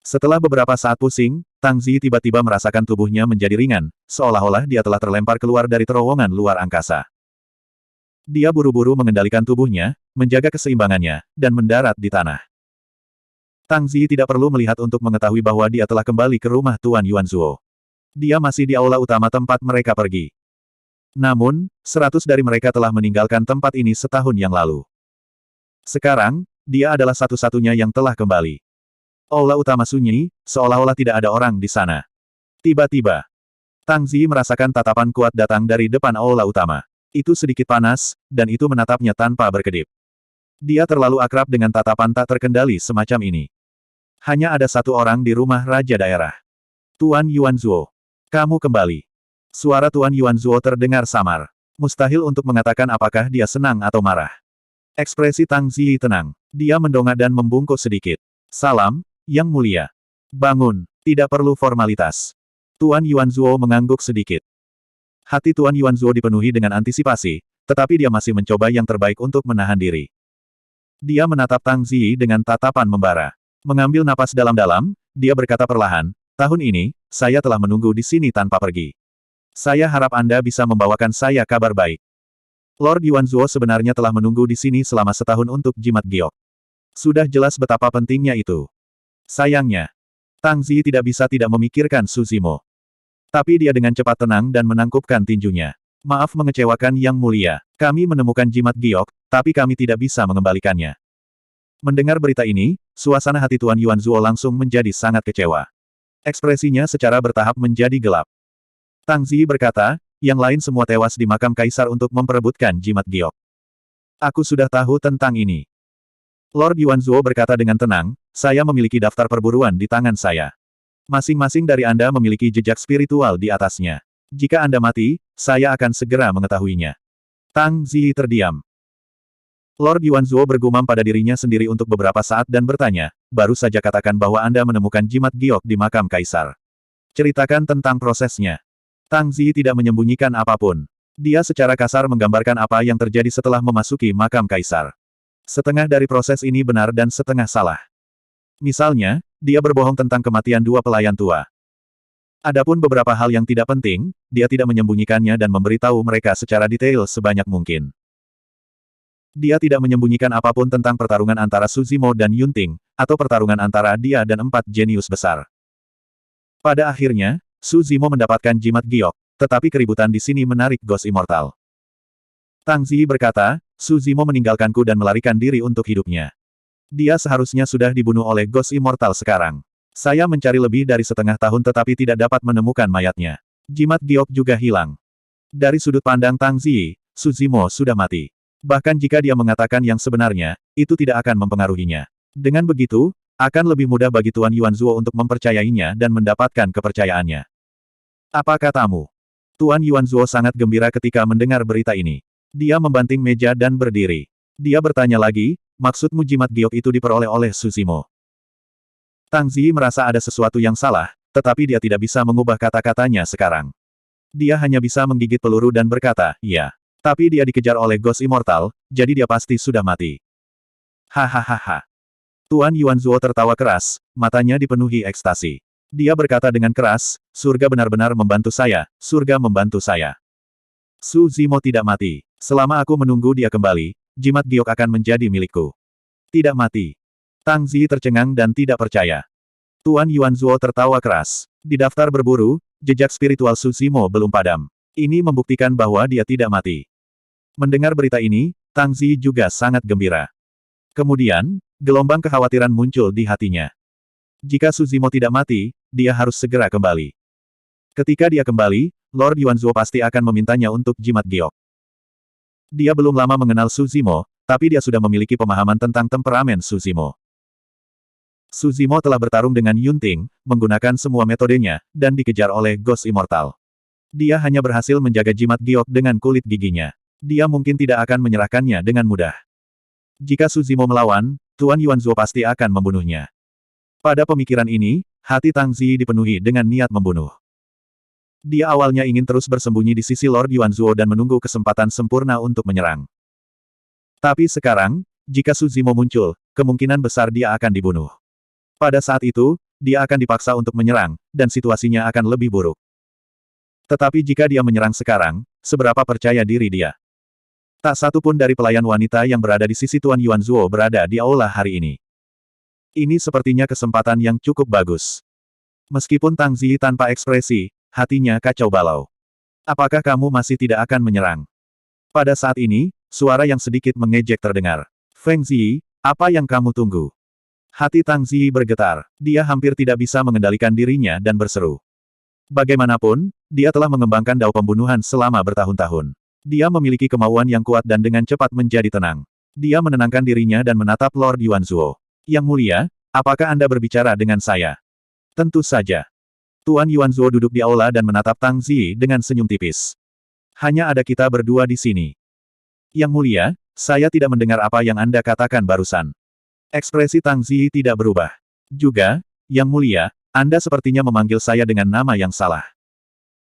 Setelah beberapa saat pusing, Tang Zi tiba-tiba merasakan tubuhnya menjadi ringan, seolah-olah dia telah terlempar keluar dari terowongan luar angkasa. Dia buru-buru mengendalikan tubuhnya, menjaga keseimbangannya, dan mendarat di tanah. Tang Zi tidak perlu melihat untuk mengetahui bahwa dia telah kembali ke rumah Tuan Yuanzuo. Dia masih di aula utama tempat mereka pergi. Namun, 100 dari mereka telah meninggalkan tempat ini setahun yang lalu. Sekarang, dia adalah satu-satunya yang telah kembali. Aula utama sunyi, seolah-olah tidak ada orang di sana. Tiba-tiba, Tang Zi merasakan tatapan kuat datang dari depan aula utama. Itu sedikit panas, dan itu menatapnya tanpa berkedip. Dia terlalu akrab dengan tatapan tak terkendali semacam ini. Hanya ada satu orang di rumah Raja Daerah. Tuan Yuanzuo. Kamu kembali. Suara Tuan Yuanzuo terdengar samar. Mustahil untuk mengatakan apakah dia senang atau marah. Ekspresi Tang Zi tenang. Dia mendongak dan membungkuk sedikit. Salam, Yang Mulia. Bangun, tidak perlu formalitas. Tuan Yuanzuo mengangguk sedikit. Hati Tuan Yuanzuo dipenuhi dengan antisipasi, tetapi dia masih mencoba yang terbaik untuk menahan diri. Dia menatap Tang Zi dengan tatapan membara. Mengambil napas dalam-dalam, dia berkata perlahan, tahun ini, saya telah menunggu di sini tanpa pergi. Saya harap Anda bisa membawakan saya kabar baik. Lord Yuanzuo sebenarnya telah menunggu di sini selama setahun untuk jimat giok. Sudah jelas betapa pentingnya itu. Sayangnya, Tang Zi tidak bisa tidak memikirkan Su Zimo. Tapi dia dengan cepat tenang dan menangkupkan tinjunya. Maaf mengecewakan Yang Mulia, kami menemukan jimat giok, tapi kami tidak bisa mengembalikannya. Mendengar berita ini, suasana hati Tuan Yuanzuo langsung menjadi sangat kecewa. Ekspresinya secara bertahap menjadi gelap. Tang Zi berkata, yang lain semua tewas di makam kaisar untuk memperebutkan jimat giok. Aku sudah tahu tentang ini. Lord Yuanzuo berkata dengan tenang, saya memiliki daftar perburuan di tangan saya. Masing-masing dari Anda memiliki jejak spiritual di atasnya. Jika Anda mati, saya akan segera mengetahuinya. Tang Zi terdiam. Lord Yuanzuo bergumam pada dirinya sendiri untuk beberapa saat dan bertanya, baru saja katakan bahwa Anda menemukan jimat giok di makam kaisar. Ceritakan tentang prosesnya. Tang Zi tidak menyembunyikan apapun. Dia secara kasar menggambarkan apa yang terjadi setelah memasuki makam kaisar. Setengah dari proses ini benar dan setengah salah. Misalnya, dia berbohong tentang kematian dua pelayan tua. Adapun beberapa hal yang tidak penting, dia tidak menyembunyikannya dan memberitahu mereka secara detail sebanyak mungkin. Dia tidak menyembunyikan apapun tentang pertarungan antara Su Zimo dan Yunting, atau pertarungan antara dia dan 4 jenius besar. Pada akhirnya, Su Zimo mendapatkan jimat giok, tetapi keributan di sini menarik Ghost Immortal. Tang Zi berkata, Su Zimo meninggalkanku dan melarikan diri untuk hidupnya. Dia seharusnya sudah dibunuh oleh Ghost Immortal sekarang. Saya mencari lebih dari setengah tahun tetapi tidak dapat menemukan mayatnya. Jimat giok juga hilang. Dari sudut pandang Tang Zi, Su Zimo sudah mati. Bahkan jika dia mengatakan yang sebenarnya, itu tidak akan mempengaruhinya. Dengan begitu, akan lebih mudah bagi Tuan Yuanzuo untuk mempercayainya dan mendapatkan kepercayaannya. Apa katamu? Tuan Yuanzuo sangat gembira ketika mendengar berita ini. Dia membanting meja dan berdiri. Dia bertanya lagi, maksudmu jimat giok itu diperoleh oleh Su Zimo? Tang Zi merasa ada sesuatu yang salah, tetapi dia tidak bisa mengubah kata-katanya sekarang. Dia hanya bisa menggigit peluru dan berkata, iya. Tapi dia dikejar oleh Ghost Immortal, jadi dia pasti sudah mati. Hahaha. Tuan Yuanzuo tertawa keras, matanya dipenuhi ekstasi. Dia berkata dengan keras, surga benar-benar membantu saya, surga membantu saya. Su Zimo tidak mati. Selama aku menunggu dia kembali, jimat giok akan menjadi milikku. Tidak mati. Tang Zi tercengang dan tidak percaya. Tuan Yuanzuo tertawa keras. Di daftar berburu, jejak spiritual Su Zimo belum padam. Ini membuktikan bahwa dia tidak mati. Mendengar berita ini, Tang Zi juga sangat gembira. Kemudian, gelombang kekhawatiran muncul di hatinya. Jika Su Zimo tidak mati, dia harus segera kembali. Ketika dia kembali, Lord Yuanzuo pasti akan memintanya untuk jimat giok. Dia belum lama mengenal Su Zimo, tapi dia sudah memiliki pemahaman tentang temperamen Su Zimo. Su Zimo telah bertarung dengan Yunting, menggunakan semua metodenya, dan dikejar oleh Ghost Immortal. Dia hanya berhasil menjaga jimat giok dengan kulit giginya. Dia mungkin tidak akan menyerahkannya dengan mudah. Jika Su Zimo melawan, Tuan Yuanzuo pasti akan membunuhnya. Pada pemikiran ini, hati Tang Zi dipenuhi dengan niat membunuh. Dia awalnya ingin terus bersembunyi di sisi Lord Yuanzuo dan menunggu kesempatan sempurna untuk menyerang. Tapi sekarang, jika Su Zimo muncul, kemungkinan besar dia akan dibunuh. Pada saat itu, dia akan dipaksa untuk menyerang, dan situasinya akan lebih buruk. Tetapi jika dia menyerang sekarang, seberapa percaya diri dia? Tak satu pun dari pelayan wanita yang berada di sisi Tuan Yuanzuo berada di aula hari ini. Ini sepertinya kesempatan yang cukup bagus. Meskipun Tang Ziyi tanpa ekspresi, hatinya kacau balau. Apakah kamu masih tidak akan menyerang? Pada saat ini, suara yang sedikit mengejek terdengar. Feng Ziyi, apa yang kamu tunggu? Hati Tang Ziyi bergetar. Dia hampir tidak bisa mengendalikan dirinya dan berseru. Bagaimanapun, dia telah mengembangkan dao pembunuhan selama bertahun-tahun. Dia memiliki kemauan yang kuat dan dengan cepat menjadi tenang. Dia menenangkan dirinya dan menatap Lord Yuanzuo. Yang mulia, apakah Anda berbicara dengan saya? Tentu saja. Tuan Yuanzuo duduk di aula dan menatap Tang Ziyi dengan senyum tipis. Hanya ada kita berdua di sini. Yang mulia, saya tidak mendengar apa yang Anda katakan barusan. Ekspresi Tang Ziyi tidak berubah. Juga, Yang mulia, Anda sepertinya memanggil saya dengan nama yang salah.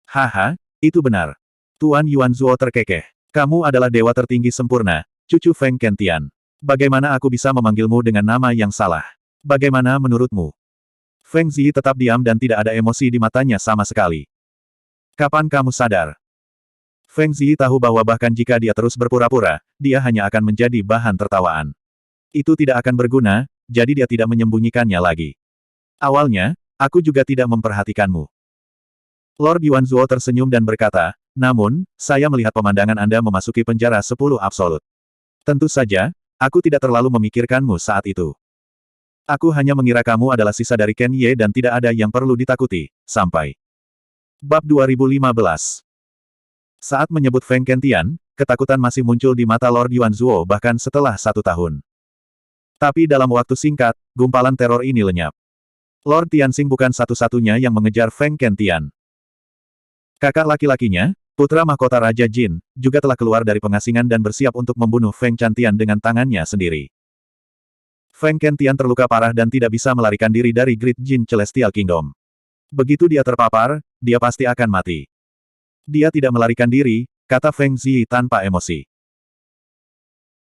Haha, itu benar. Tuan Yuanzuo terkekeh. Kamu adalah dewa tertinggi sempurna, cucu Feng Kentian. Bagaimana aku bisa memanggilmu dengan nama yang salah? Bagaimana menurutmu? Feng Ziyi tetap diam dan tidak ada emosi di matanya sama sekali. Kapan kamu sadar? Feng Ziyi tahu bahwa bahkan jika dia terus berpura-pura, dia hanya akan menjadi bahan tertawaan. Itu tidak akan berguna, jadi dia tidak menyembunyikannya lagi. Awalnya, aku juga tidak memperhatikanmu. Lord Yuanzuo tersenyum dan berkata, namun, saya melihat pemandangan Anda memasuki penjara 10 absolut. Tentu saja, aku tidak terlalu memikirkanmu saat itu. Aku hanya mengira kamu adalah sisa dari Ken Ye dan tidak ada yang perlu ditakuti, sampai. Bab 2015. Saat menyebut Feng Kentian, ketakutan masih muncul di mata Lord Yuanzuo bahkan setelah 1 tahun. Tapi dalam waktu singkat, gumpalan teror ini lenyap. Lord Tianxing bukan satu-satunya yang mengejar Feng Kentian. Kakak laki-lakinya, putra mahkota Raja Jin, juga telah keluar dari pengasingan dan bersiap untuk membunuh Feng Chantian dengan tangannya sendiri. Feng Kentian terluka parah dan tidak bisa melarikan diri dari Great Jin Celestial Kingdom. Begitu dia terpapar, dia pasti akan mati. Dia tidak melarikan diri, kata Feng Ziyi tanpa emosi.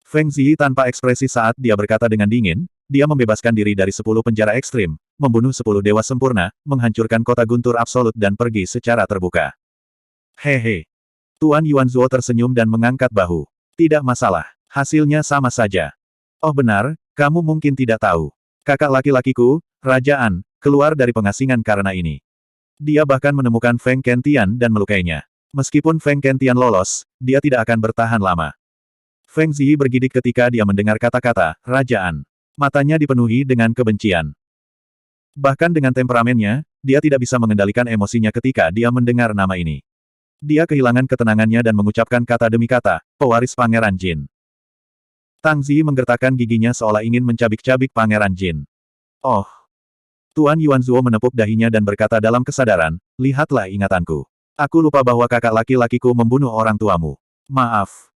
Feng Ziyi tanpa ekspresi saat dia berkata dengan dingin, dia membebaskan diri dari 10 penjara ekstrim, membunuh 10 dewa sempurna, menghancurkan kota guntur absolut dan pergi secara terbuka. Hehe. Tuan Yuanzuo tersenyum dan mengangkat bahu. Tidak masalah. Hasilnya sama saja. Oh benar, kamu mungkin tidak tahu. Kakak laki-lakiku, Rajaan, keluar dari pengasingan karena ini. Dia bahkan menemukan Feng Kentian dan melukainya. Meskipun Feng Kentian lolos, dia tidak akan bertahan lama. Feng Ziyi bergidik ketika dia mendengar kata-kata, Rajaan. Matanya dipenuhi dengan kebencian. Bahkan dengan temperamennya, dia tidak bisa mengendalikan emosinya ketika dia mendengar nama ini. Dia kehilangan ketenangannya dan mengucapkan kata demi kata, pewaris Pangeran Jin. Tang Ziyi menggertakkan giginya seolah ingin mencabik-cabik Pangeran Jin. Oh. Tuan Yuanzuo menepuk dahinya dan berkata dalam kesadaran, lihatlah ingatanku. Aku lupa bahwa kakak laki-lakiku membunuh orang tuamu. Maaf.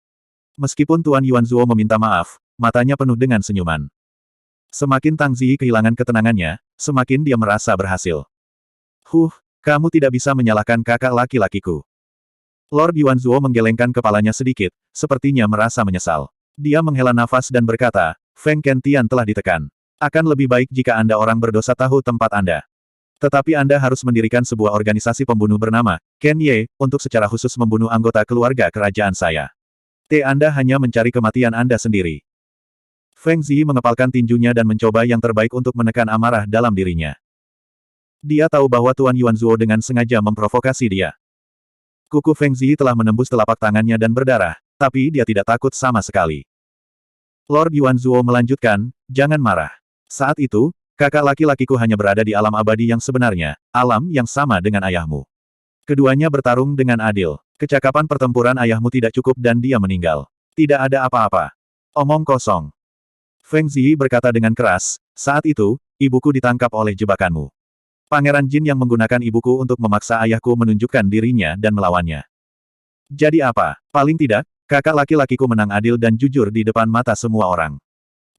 Meskipun Tuan Yuanzuo meminta maaf, matanya penuh dengan senyuman. Semakin Tang Ziyi kehilangan ketenangannya, semakin dia merasa berhasil. Kamu tidak bisa menyalahkan kakak laki-lakiku. Lord Yuanzuo menggelengkan kepalanya sedikit, sepertinya merasa menyesal. Dia menghela nafas dan berkata, Feng Kentian telah ditekan. Akan lebih baik jika Anda orang berdosa tahu tempat Anda. Tetapi Anda harus mendirikan sebuah organisasi pembunuh bernama, Ken Ye, untuk secara khusus membunuh anggota keluarga kerajaan saya. Anda hanya mencari kematian Anda sendiri. Feng Ziyi mengepalkan tinjunya dan mencoba yang terbaik untuk menekan amarah dalam dirinya. Dia tahu bahwa Tuan Yuanzuo dengan sengaja memprovokasi dia. Kuku Feng Ziyi telah menembus telapak tangannya dan berdarah, tapi dia tidak takut sama sekali. Lord Yuanzuo melanjutkan, jangan marah. Saat itu, kakak laki-lakiku hanya berada di alam abadi yang sebenarnya, alam yang sama dengan ayahmu. Keduanya bertarung dengan adil. Kecakapan pertempuran ayahmu tidak cukup dan dia meninggal. Tidak ada apa-apa. Omong kosong. Feng Ziyi berkata dengan keras, saat itu, ibuku ditangkap oleh jebakanmu. Pangeran Jin yang menggunakan ibuku untuk memaksa ayahku menunjukkan dirinya dan melawannya. Jadi apa? Paling tidak, kakak laki-lakiku menang adil dan jujur di depan mata semua orang.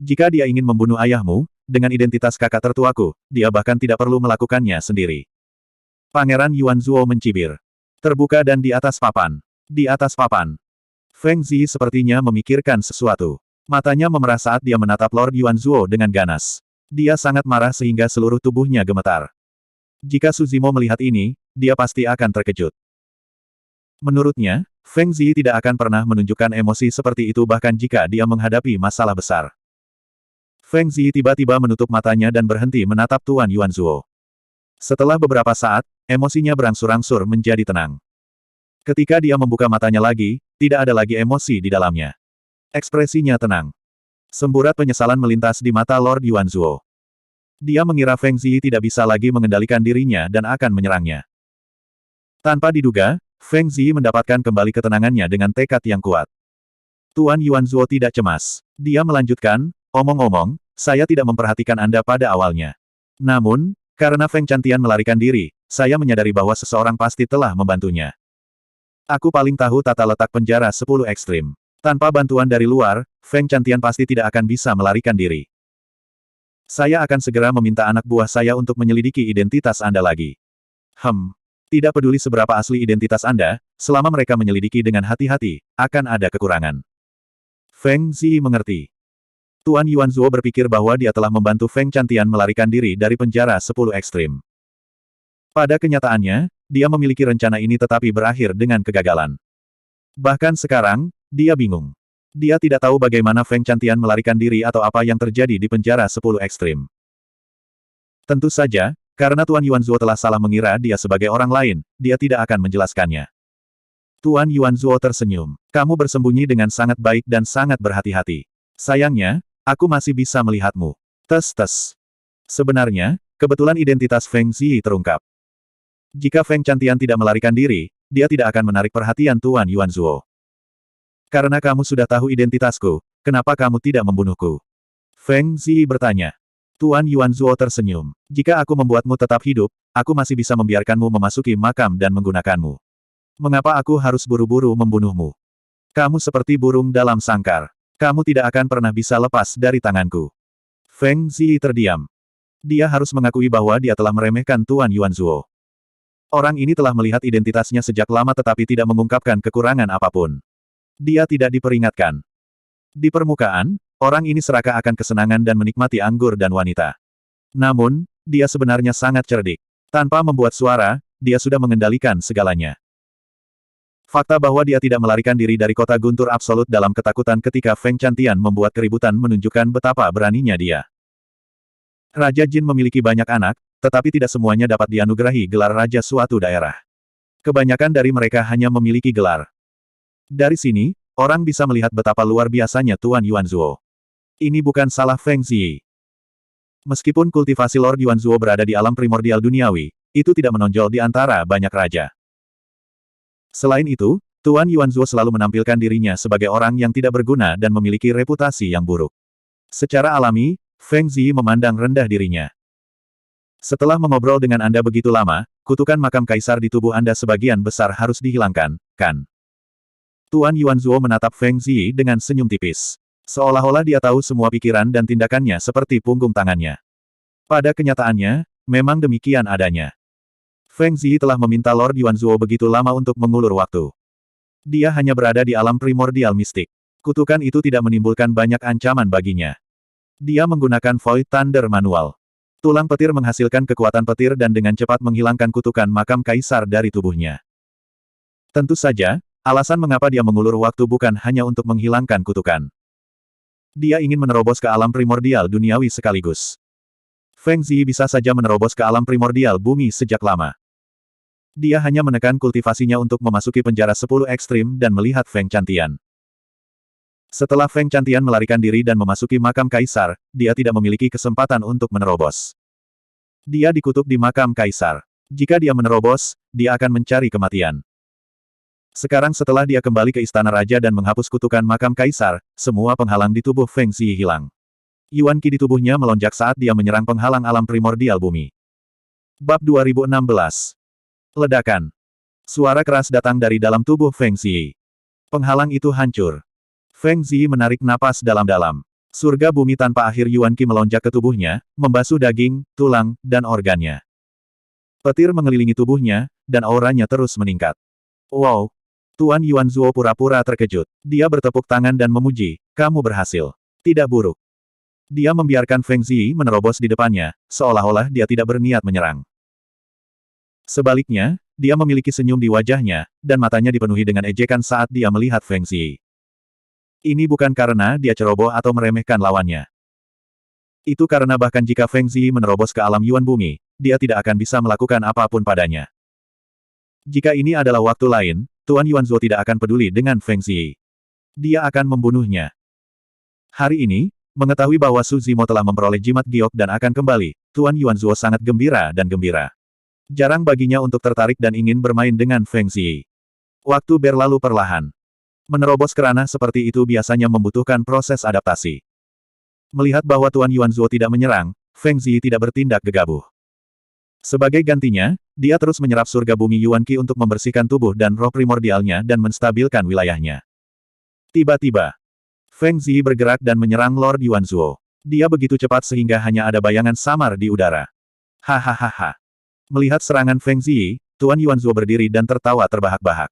Jika dia ingin membunuh ayahmu, dengan identitas kakak tertuaku, dia bahkan tidak perlu melakukannya sendiri. Pangeran Yuanzuo mencibir. Terbuka dan di atas papan. Di atas papan. Feng Ziyi sepertinya memikirkan sesuatu. Matanya memerah saat dia menatap Lord Yuanzuo dengan ganas. Dia sangat marah sehingga seluruh tubuhnya gemetar. Jika Suzimo melihat ini, dia pasti akan terkejut. Menurutnya, Feng Ziyi tidak akan pernah menunjukkan emosi seperti itu bahkan jika dia menghadapi masalah besar. Feng Ziyi tiba-tiba menutup matanya dan berhenti menatap Tuan Yuanzuo. Setelah beberapa saat, emosinya berangsur-angsur menjadi tenang. Ketika dia membuka matanya lagi, tidak ada lagi emosi di dalamnya. Ekspresinya tenang. Semburat penyesalan melintas di mata Lord Yuanzuo. Dia mengira Feng Ziyi tidak bisa lagi mengendalikan dirinya dan akan menyerangnya. Tanpa diduga, Feng Ziyi mendapatkan kembali ketenangannya dengan tekad yang kuat. Tuan Yuanzuo tidak cemas. Dia melanjutkan, omong-omong, saya tidak memperhatikan Anda pada awalnya. Namun, karena Feng Chantian melarikan diri, saya menyadari bahwa seseorang pasti telah membantunya. Aku paling tahu tata letak penjara 10 ekstrim. Tanpa bantuan dari luar, Feng Chantian pasti tidak akan bisa melarikan diri. Saya akan segera meminta anak buah saya untuk menyelidiki identitas Anda lagi. Tidak peduli seberapa asli identitas Anda, selama mereka menyelidiki dengan hati-hati, akan ada kekurangan. Feng Ziyi mengerti. Tuan Yuanzuo berpikir bahwa dia telah membantu Feng Chantian melarikan diri dari penjara 10 ekstrim. Pada kenyataannya, dia memiliki rencana ini tetapi berakhir dengan kegagalan. Bahkan sekarang, dia bingung. Dia tidak tahu bagaimana Feng Chantian melarikan diri atau apa yang terjadi di penjara 10 ekstrim. Tentu saja, karena Tuan Yuanzuo telah salah mengira dia sebagai orang lain, dia tidak akan menjelaskannya. Tuan Yuanzuo tersenyum. Kamu bersembunyi dengan sangat baik dan sangat berhati-hati. Sayangnya, aku masih bisa melihatmu. Tes. Sebenarnya, kebetulan identitas Feng Ziyi terungkap. Jika Feng Chantian tidak melarikan diri, dia tidak akan menarik perhatian Tuan Yuanzuo. Karena kamu sudah tahu identitasku, kenapa kamu tidak membunuhku? Feng Ziyi bertanya. Tuan Yuanzuo tersenyum. Jika aku membuatmu tetap hidup, aku masih bisa membiarkanmu memasuki makam dan menggunakanmu. Mengapa aku harus buru-buru membunuhmu? Kamu seperti burung dalam sangkar. Kamu tidak akan pernah bisa lepas dari tanganku. Feng Ziyi terdiam. Dia harus mengakui bahwa dia telah meremehkan Tuan Yuanzuo. Orang ini telah melihat identitasnya sejak lama tetapi tidak mengungkapkan kekurangan apapun. Dia tidak diperingatkan. Di permukaan, orang ini serakah akan kesenangan dan menikmati anggur dan wanita. Namun, dia sebenarnya sangat cerdik. Tanpa membuat suara, dia sudah mengendalikan segalanya. Fakta bahwa dia tidak melarikan diri dari kota guntur absolut dalam ketakutan ketika Feng Chantian membuat keributan menunjukkan betapa beraninya dia. Raja Jin memiliki banyak anak, tetapi tidak semuanya dapat dianugerahi gelar raja suatu daerah. Kebanyakan dari mereka hanya memiliki gelar. Dari sini, orang bisa melihat betapa luar biasanya Tuan Yuanzuo. Ini bukan salah Feng Ziyi. Meskipun kultivasi Lord Yuanzuo berada di alam primordial duniawi, itu tidak menonjol di antara banyak raja. Selain itu, Tuan Yuanzuo selalu menampilkan dirinya sebagai orang yang tidak berguna dan memiliki reputasi yang buruk. Secara alami, Feng Ziyi memandang rendah dirinya. Setelah mengobrol dengan Anda begitu lama, kutukan makam kaisar di tubuh Anda sebagian besar harus dihilangkan, kan? Tuan Yuanzuo menatap Feng Ziyi dengan senyum tipis. Seolah-olah dia tahu semua pikiran dan tindakannya seperti punggung tangannya. Pada kenyataannya, memang demikian adanya. Feng Ziyi telah meminta Lord Yuanzuo begitu lama untuk mengulur waktu. Dia hanya berada di alam primordial mistik. Kutukan itu tidak menimbulkan banyak ancaman baginya. Dia menggunakan Void Thunder manual. Tulang petir menghasilkan kekuatan petir dan dengan cepat menghilangkan kutukan makam kaisar dari tubuhnya. Tentu saja, alasan mengapa dia mengulur waktu bukan hanya untuk menghilangkan kutukan. Dia ingin menerobos ke alam primordial duniawi sekaligus. Feng Ziyi bisa saja menerobos ke alam primordial bumi sejak lama. Dia hanya menekan kultivasinya untuk memasuki penjara 10 ekstrim dan melihat Feng Chantian. Setelah Feng Chantian melarikan diri dan memasuki makam kaisar, dia tidak memiliki kesempatan untuk menerobos. Dia dikutuk di makam kaisar. Jika dia menerobos, dia akan mencari kematian. Sekarang setelah dia kembali ke istana raja dan menghapus kutukan makam kaisar, semua penghalang di tubuh Feng Ziyi hilang. Yuan Qi di tubuhnya melonjak saat dia menyerang penghalang alam primordial bumi. Bab 2016. Ledakan. Suara keras datang dari dalam tubuh Feng Ziyi. Penghalang itu hancur. Feng Ziyi menarik napas dalam-dalam. Surga bumi tanpa akhir Yuan Qi melonjak ke tubuhnya, membasuh daging, tulang, dan organnya. Petir mengelilingi tubuhnya, dan auranya terus meningkat. Wow! Tuan Yuanzuo pura-pura terkejut. Dia bertepuk tangan dan memuji, kamu berhasil. Tidak buruk. Dia membiarkan Feng Ziyi menerobos di depannya, seolah-olah dia tidak berniat menyerang. Sebaliknya, dia memiliki senyum di wajahnya, dan matanya dipenuhi dengan ejekan saat dia melihat Feng Ziyi. Ini bukan karena dia ceroboh atau meremehkan lawannya. Itu karena bahkan jika Feng Ziyi menerobos ke alam Yuan Bumi, dia tidak akan bisa melakukan apapun padanya. Jika ini adalah waktu lain, Tuan Yuanzuo tidak akan peduli dengan Feng Ziyi. Dia akan membunuhnya. Hari ini, mengetahui bahwa Su Zimo telah memperoleh jimat giok dan akan kembali, Tuan Yuanzuo sangat gembira dan gembira. Jarang baginya untuk tertarik dan ingin bermain dengan Feng Ziyi. Waktu berlalu perlahan. Menerobos ke ranah seperti itu biasanya membutuhkan proses adaptasi. Melihat bahwa Tuan Yuanzuo tidak menyerang, Feng Ziyi tidak bertindak gegabah. Sebagai gantinya, dia terus menyerap surga bumi Yuan Qi untuk membersihkan tubuh dan roh primordialnya dan menstabilkan wilayahnya. Tiba-tiba, Feng Ziyi bergerak dan menyerang Lord Yuanzuo. Dia begitu cepat sehingga hanya ada bayangan samar di udara. Hahaha. Melihat serangan Feng Ziyi, Tuan Yuanzuo berdiri dan tertawa terbahak-bahak.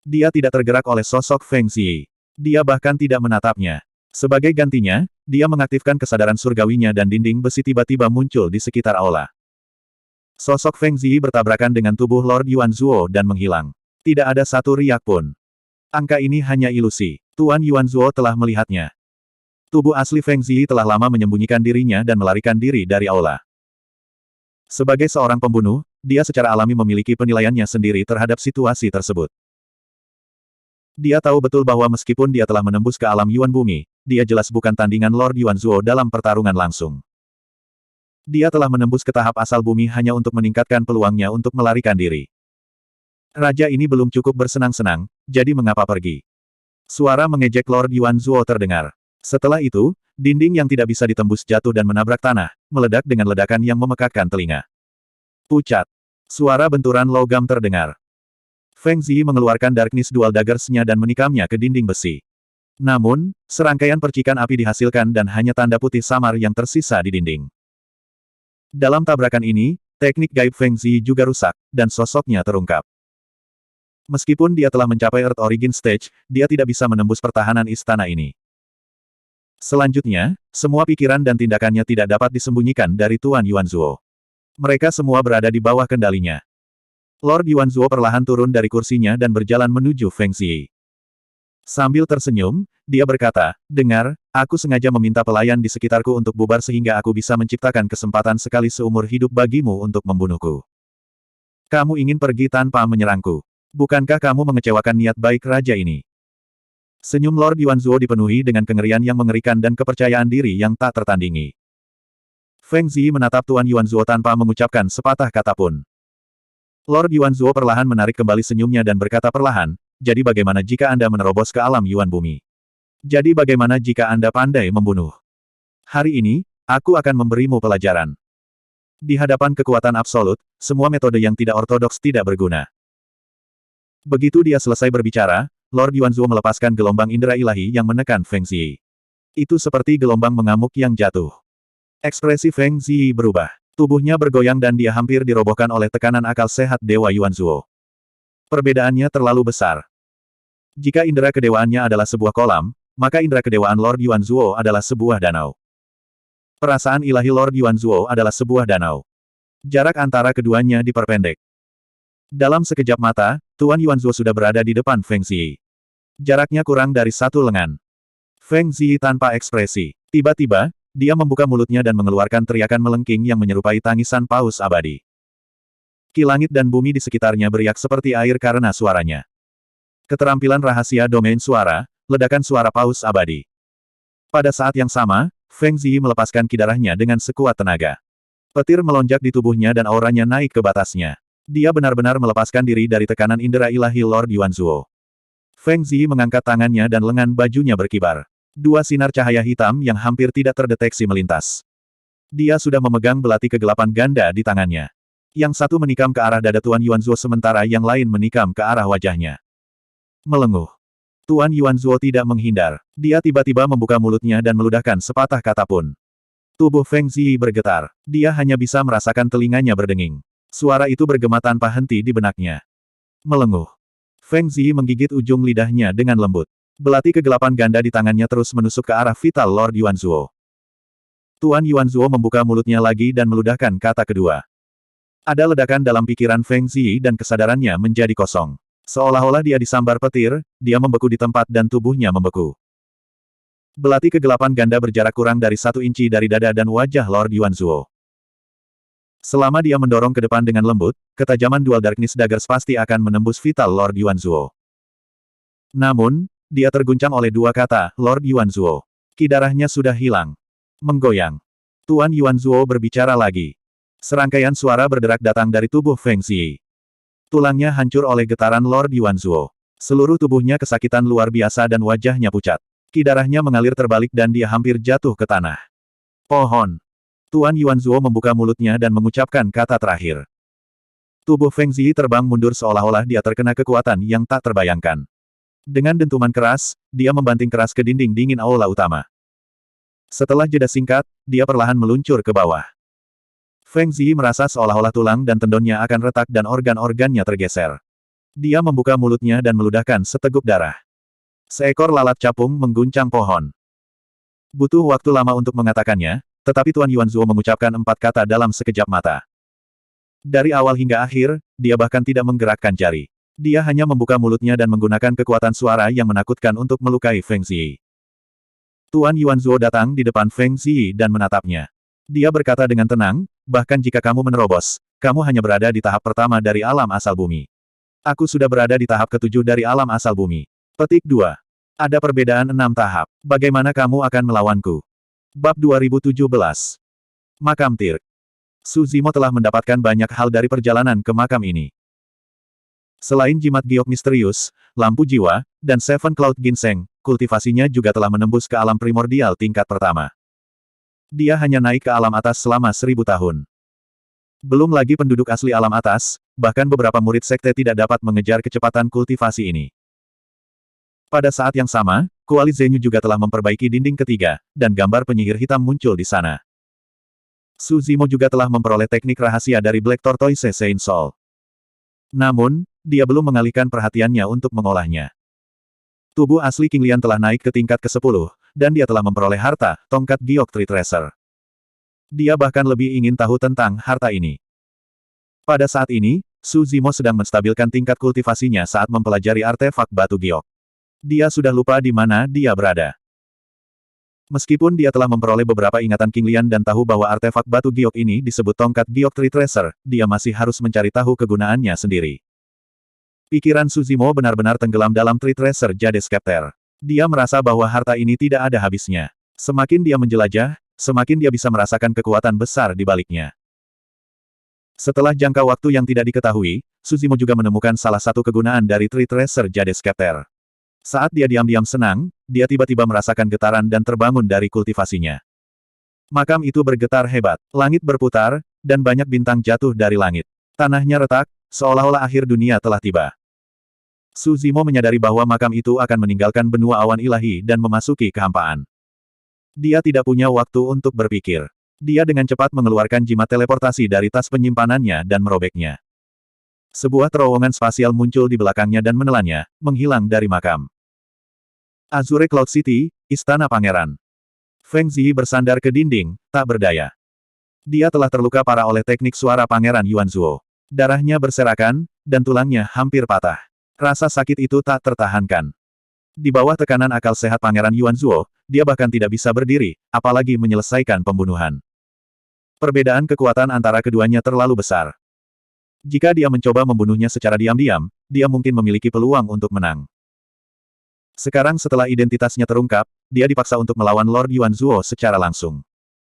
Dia tidak tergerak oleh sosok Feng Ziyi. Dia bahkan tidak menatapnya. Sebagai gantinya, dia mengaktifkan kesadaran surgawinya dan dinding besi tiba-tiba muncul di sekitar aula. Sosok Feng Ziyi bertabrakan dengan tubuh Lord Yuanzuo dan menghilang. Tidak ada satu riak pun. Angka ini hanya ilusi. Tuan Yuanzuo telah melihatnya. Tubuh asli Feng Ziyi telah lama menyembunyikan dirinya dan melarikan diri dari aula. Sebagai seorang pembunuh, dia secara alami memiliki penilaiannya sendiri terhadap situasi tersebut. Dia tahu betul bahwa meskipun dia telah menembus ke alam Yuan Bumi, dia jelas bukan tandingan Lord Yuanzuo dalam pertarungan langsung. Dia telah menembus ke tahap asal bumi hanya untuk meningkatkan peluangnya untuk melarikan diri. Raja ini belum cukup bersenang-senang, jadi mengapa pergi? Suara mengejek Lord Yuanzuo terdengar. Setelah itu, dinding yang tidak bisa ditembus jatuh dan menabrak tanah, meledak dengan ledakan yang memekakkan telinga. Pucat. Suara benturan logam terdengar. Feng Ziyi mengeluarkan Darkness Dual Daggers-nya dan menikamnya ke dinding besi. Namun, serangkaian percikan api dihasilkan dan hanya tanda putih samar yang tersisa di dinding. Dalam tabrakan ini, teknik gaib Feng Ziyi juga rusak, dan sosoknya terungkap. Meskipun dia telah mencapai Earth Origin Stage, dia tidak bisa menembus pertahanan istana ini. Selanjutnya, semua pikiran dan tindakannya tidak dapat disembunyikan dari Tuan Yuanzuo. Mereka semua berada di bawah kendalinya. Lord Yuanzuo perlahan turun dari kursinya dan berjalan menuju Feng Ziyi. Sambil tersenyum, dia berkata, "Dengar, aku sengaja meminta pelayan di sekitarku untuk bubar sehingga aku bisa menciptakan kesempatan sekali seumur hidup bagimu untuk membunuhku. Kamu ingin pergi tanpa menyerangku. Bukankah kamu mengecewakan niat baik raja ini?" Senyum Lord Yuanzuo dipenuhi dengan kengerian yang mengerikan dan kepercayaan diri yang tak tertandingi. Feng Ziyi menatap Tuan Yuanzuo tanpa mengucapkan sepatah kata pun. Lord Yuanzuo perlahan menarik kembali senyumnya dan berkata perlahan, "Jadi bagaimana jika Anda menerobos ke alam Yuan Bumi? Jadi bagaimana jika Anda pandai membunuh? Hari ini, aku akan memberimu pelajaran." Di hadapan kekuatan absolut, semua metode yang tidak ortodoks tidak berguna. Begitu dia selesai berbicara, Lord Yuanzuo melepaskan gelombang indera ilahi yang menekan Feng Ziyi. Itu seperti gelombang mengamuk yang jatuh. Ekspresi Feng Ziyi berubah. Tubuhnya bergoyang dan dia hampir dirobohkan oleh tekanan akal sehat Dewa Yuanzuo. Perbedaannya terlalu besar. Jika indera kedewaannya adalah sebuah kolam, maka indera kedewaan Lord Yuanzuo adalah sebuah danau. Perasaan ilahi Lord Yuanzuo adalah sebuah danau. Jarak antara keduanya diperpendek. Dalam sekejap mata, Tuan Yuanzuo sudah berada di depan Feng Ziyi. Jaraknya kurang dari satu lengan. Feng Ziyi tanpa ekspresi. Tiba-tiba, dia membuka mulutnya dan mengeluarkan teriakan melengking yang menyerupai tangisan paus abadi. Ki langit dan bumi di sekitarnya beriak seperti air karena suaranya. Keterampilan rahasia domain suara, ledakan suara paus abadi. Pada saat yang sama, Feng Ziyi melepaskan ki darahnya dengan sekuat tenaga. Petir melonjak di tubuhnya dan auranya naik ke batasnya. Dia benar-benar melepaskan diri dari tekanan indera ilahi Lord Yuanzuo. Feng Ziyi mengangkat tangannya dan lengan bajunya berkibar. Dua sinar cahaya hitam yang hampir tidak terdeteksi melintas. Dia sudah memegang belati kegelapan ganda di tangannya. Yang satu menikam ke arah dada Tuan Yuanzuo sementara yang lain menikam ke arah wajahnya. Melenguh. Tuan Yuanzuo tidak menghindar. Dia tiba-tiba membuka mulutnya dan meludahkan sepatah kata pun. Tubuh Feng Ziyi bergetar. Dia hanya bisa merasakan telinganya berdenging. Suara itu bergema tanpa henti di benaknya. Melenguh. Feng Ziyi menggigit ujung lidahnya dengan lembut. Belati kegelapan ganda di tangannya terus menusuk ke arah vital Lord Yuanzuo. Tuan Yuanzuo membuka mulutnya lagi dan meludahkan kata kedua. Ada ledakan dalam pikiran Feng Ziyi dan kesadarannya menjadi kosong. Seolah-olah dia disambar petir, dia membeku di tempat dan tubuhnya membeku. Belati kegelapan ganda berjarak kurang dari 1 inci dari dada dan wajah Lord Yuanzuo. Selama dia mendorong ke depan dengan lembut, ketajaman Dual Darkness Daggers pasti akan menembus vital Lord Yuanzuo. Namun, dia terguncang oleh dua kata, Lord Yuanzuo. Ki darahnya sudah hilang. Menggoyang. Tuan Yuanzuo berbicara lagi. Serangkaian suara berderak datang dari tubuh Feng Ziyi. Tulangnya hancur oleh getaran Lord Yuanzuo. Seluruh tubuhnya kesakitan luar biasa dan wajahnya pucat. Ki darahnya mengalir terbalik dan dia hampir jatuh ke tanah. Pohon. Tuan Yuanzuo membuka mulutnya dan mengucapkan kata terakhir. Tubuh Feng Ziyi terbang mundur seolah-olah dia terkena kekuatan yang tak terbayangkan. Dengan dentuman keras, dia membanting keras ke dinding dingin aula utama. Setelah jeda singkat, dia perlahan meluncur ke bawah. Feng Ziyi merasa seolah-olah tulang dan tendonnya akan retak dan organ-organnya tergeser. Dia membuka mulutnya dan meludahkan seteguk darah. Seekor lalat capung mengguncang pohon. Butuh waktu lama untuk mengatakannya, tetapi Tuan Yuanzuo mengucapkan 4 kata dalam sekejap mata. Dari awal hingga akhir, dia bahkan tidak menggerakkan jari. Dia hanya membuka mulutnya dan menggunakan kekuatan suara yang menakutkan untuk melukai Feng Ziyi. Tuan Yuanzuo datang di depan Feng Ziyi dan menatapnya. Dia berkata dengan tenang, bahkan jika kamu menerobos, kamu hanya berada di tahap pertama dari alam asal bumi. Aku sudah berada di tahap ke-7 dari alam asal bumi. Petik 2. Ada perbedaan 6 tahap. Bagaimana kamu akan melawanku? Bab 2017. Makam Tirk. Su Zimo telah mendapatkan banyak hal dari perjalanan ke makam ini. Selain jimat giok misterius, lampu jiwa, dan Seven Cloud Ginseng, kultivasinya juga telah menembus ke alam primordial tingkat pertama. Dia hanya naik ke alam atas selama 1000 tahun. Belum lagi penduduk asli alam atas, bahkan beberapa murid sekte tidak dapat mengejar kecepatan kultivasi ini. Pada saat yang sama, Kuali Zenyu juga telah memperbaiki dinding ketiga, dan gambar penyihir hitam muncul di sana. Su Zimo juga telah memperoleh teknik rahasia dari Black Tortoise Saint Soul. Namun, dia belum mengalihkan perhatiannya untuk mengolahnya. Tubuh asli King Lian telah naik ke tingkat ke-10, dan dia telah memperoleh harta, tongkat giok Tree Tracer. Dia bahkan lebih ingin tahu tentang harta ini. Pada saat ini, Su Zimo sedang menstabilkan tingkat kultivasinya saat mempelajari artefak batu giok. Dia sudah lupa di mana dia berada. Meskipun dia telah memperoleh beberapa ingatan King Lian dan tahu bahwa artefak batu giok ini disebut tongkat giok Tree Tracer, dia masih harus mencari tahu kegunaannya sendiri. Pikiran Su Zimo benar-benar tenggelam dalam Tree Tracer Jade Scepter. Dia merasa bahwa harta ini tidak ada habisnya. Semakin dia menjelajah, semakin dia bisa merasakan kekuatan besar di baliknya. Setelah jangka waktu yang tidak diketahui, Su Zimo juga menemukan salah satu kegunaan dari Tree Tracer Jade Scepter. Saat dia diam-diam senang, dia tiba-tiba merasakan getaran dan terbangun dari kultivasinya. Makam itu bergetar hebat, langit berputar, dan banyak bintang jatuh dari langit. Tanahnya retak, seolah-olah akhir dunia telah tiba. Su Zimo menyadari bahwa makam itu akan meninggalkan benua awan ilahi dan memasuki kehampaan. Dia tidak punya waktu untuk berpikir. Dia dengan cepat mengeluarkan jimat teleportasi dari tas penyimpanannya dan merobeknya. Sebuah terowongan spasial muncul di belakangnya dan menelannya, menghilang dari makam. Azure Cloud City, Istana Pangeran. Feng Ziyi bersandar ke dinding, tak berdaya. Dia telah terluka parah oleh teknik suara Pangeran Yuanzuo. Darahnya berserakan, dan tulangnya hampir patah. Rasa sakit itu tak tertahankan. Di bawah tekanan akal sehat Pangeran Yuanzuo, dia bahkan tidak bisa berdiri, apalagi menyelesaikan pembunuhan. Perbedaan kekuatan antara keduanya terlalu besar. Jika dia mencoba membunuhnya secara diam-diam, dia mungkin memiliki peluang untuk menang. Sekarang setelah identitasnya terungkap, dia dipaksa untuk melawan Lord Yuanzuo secara langsung.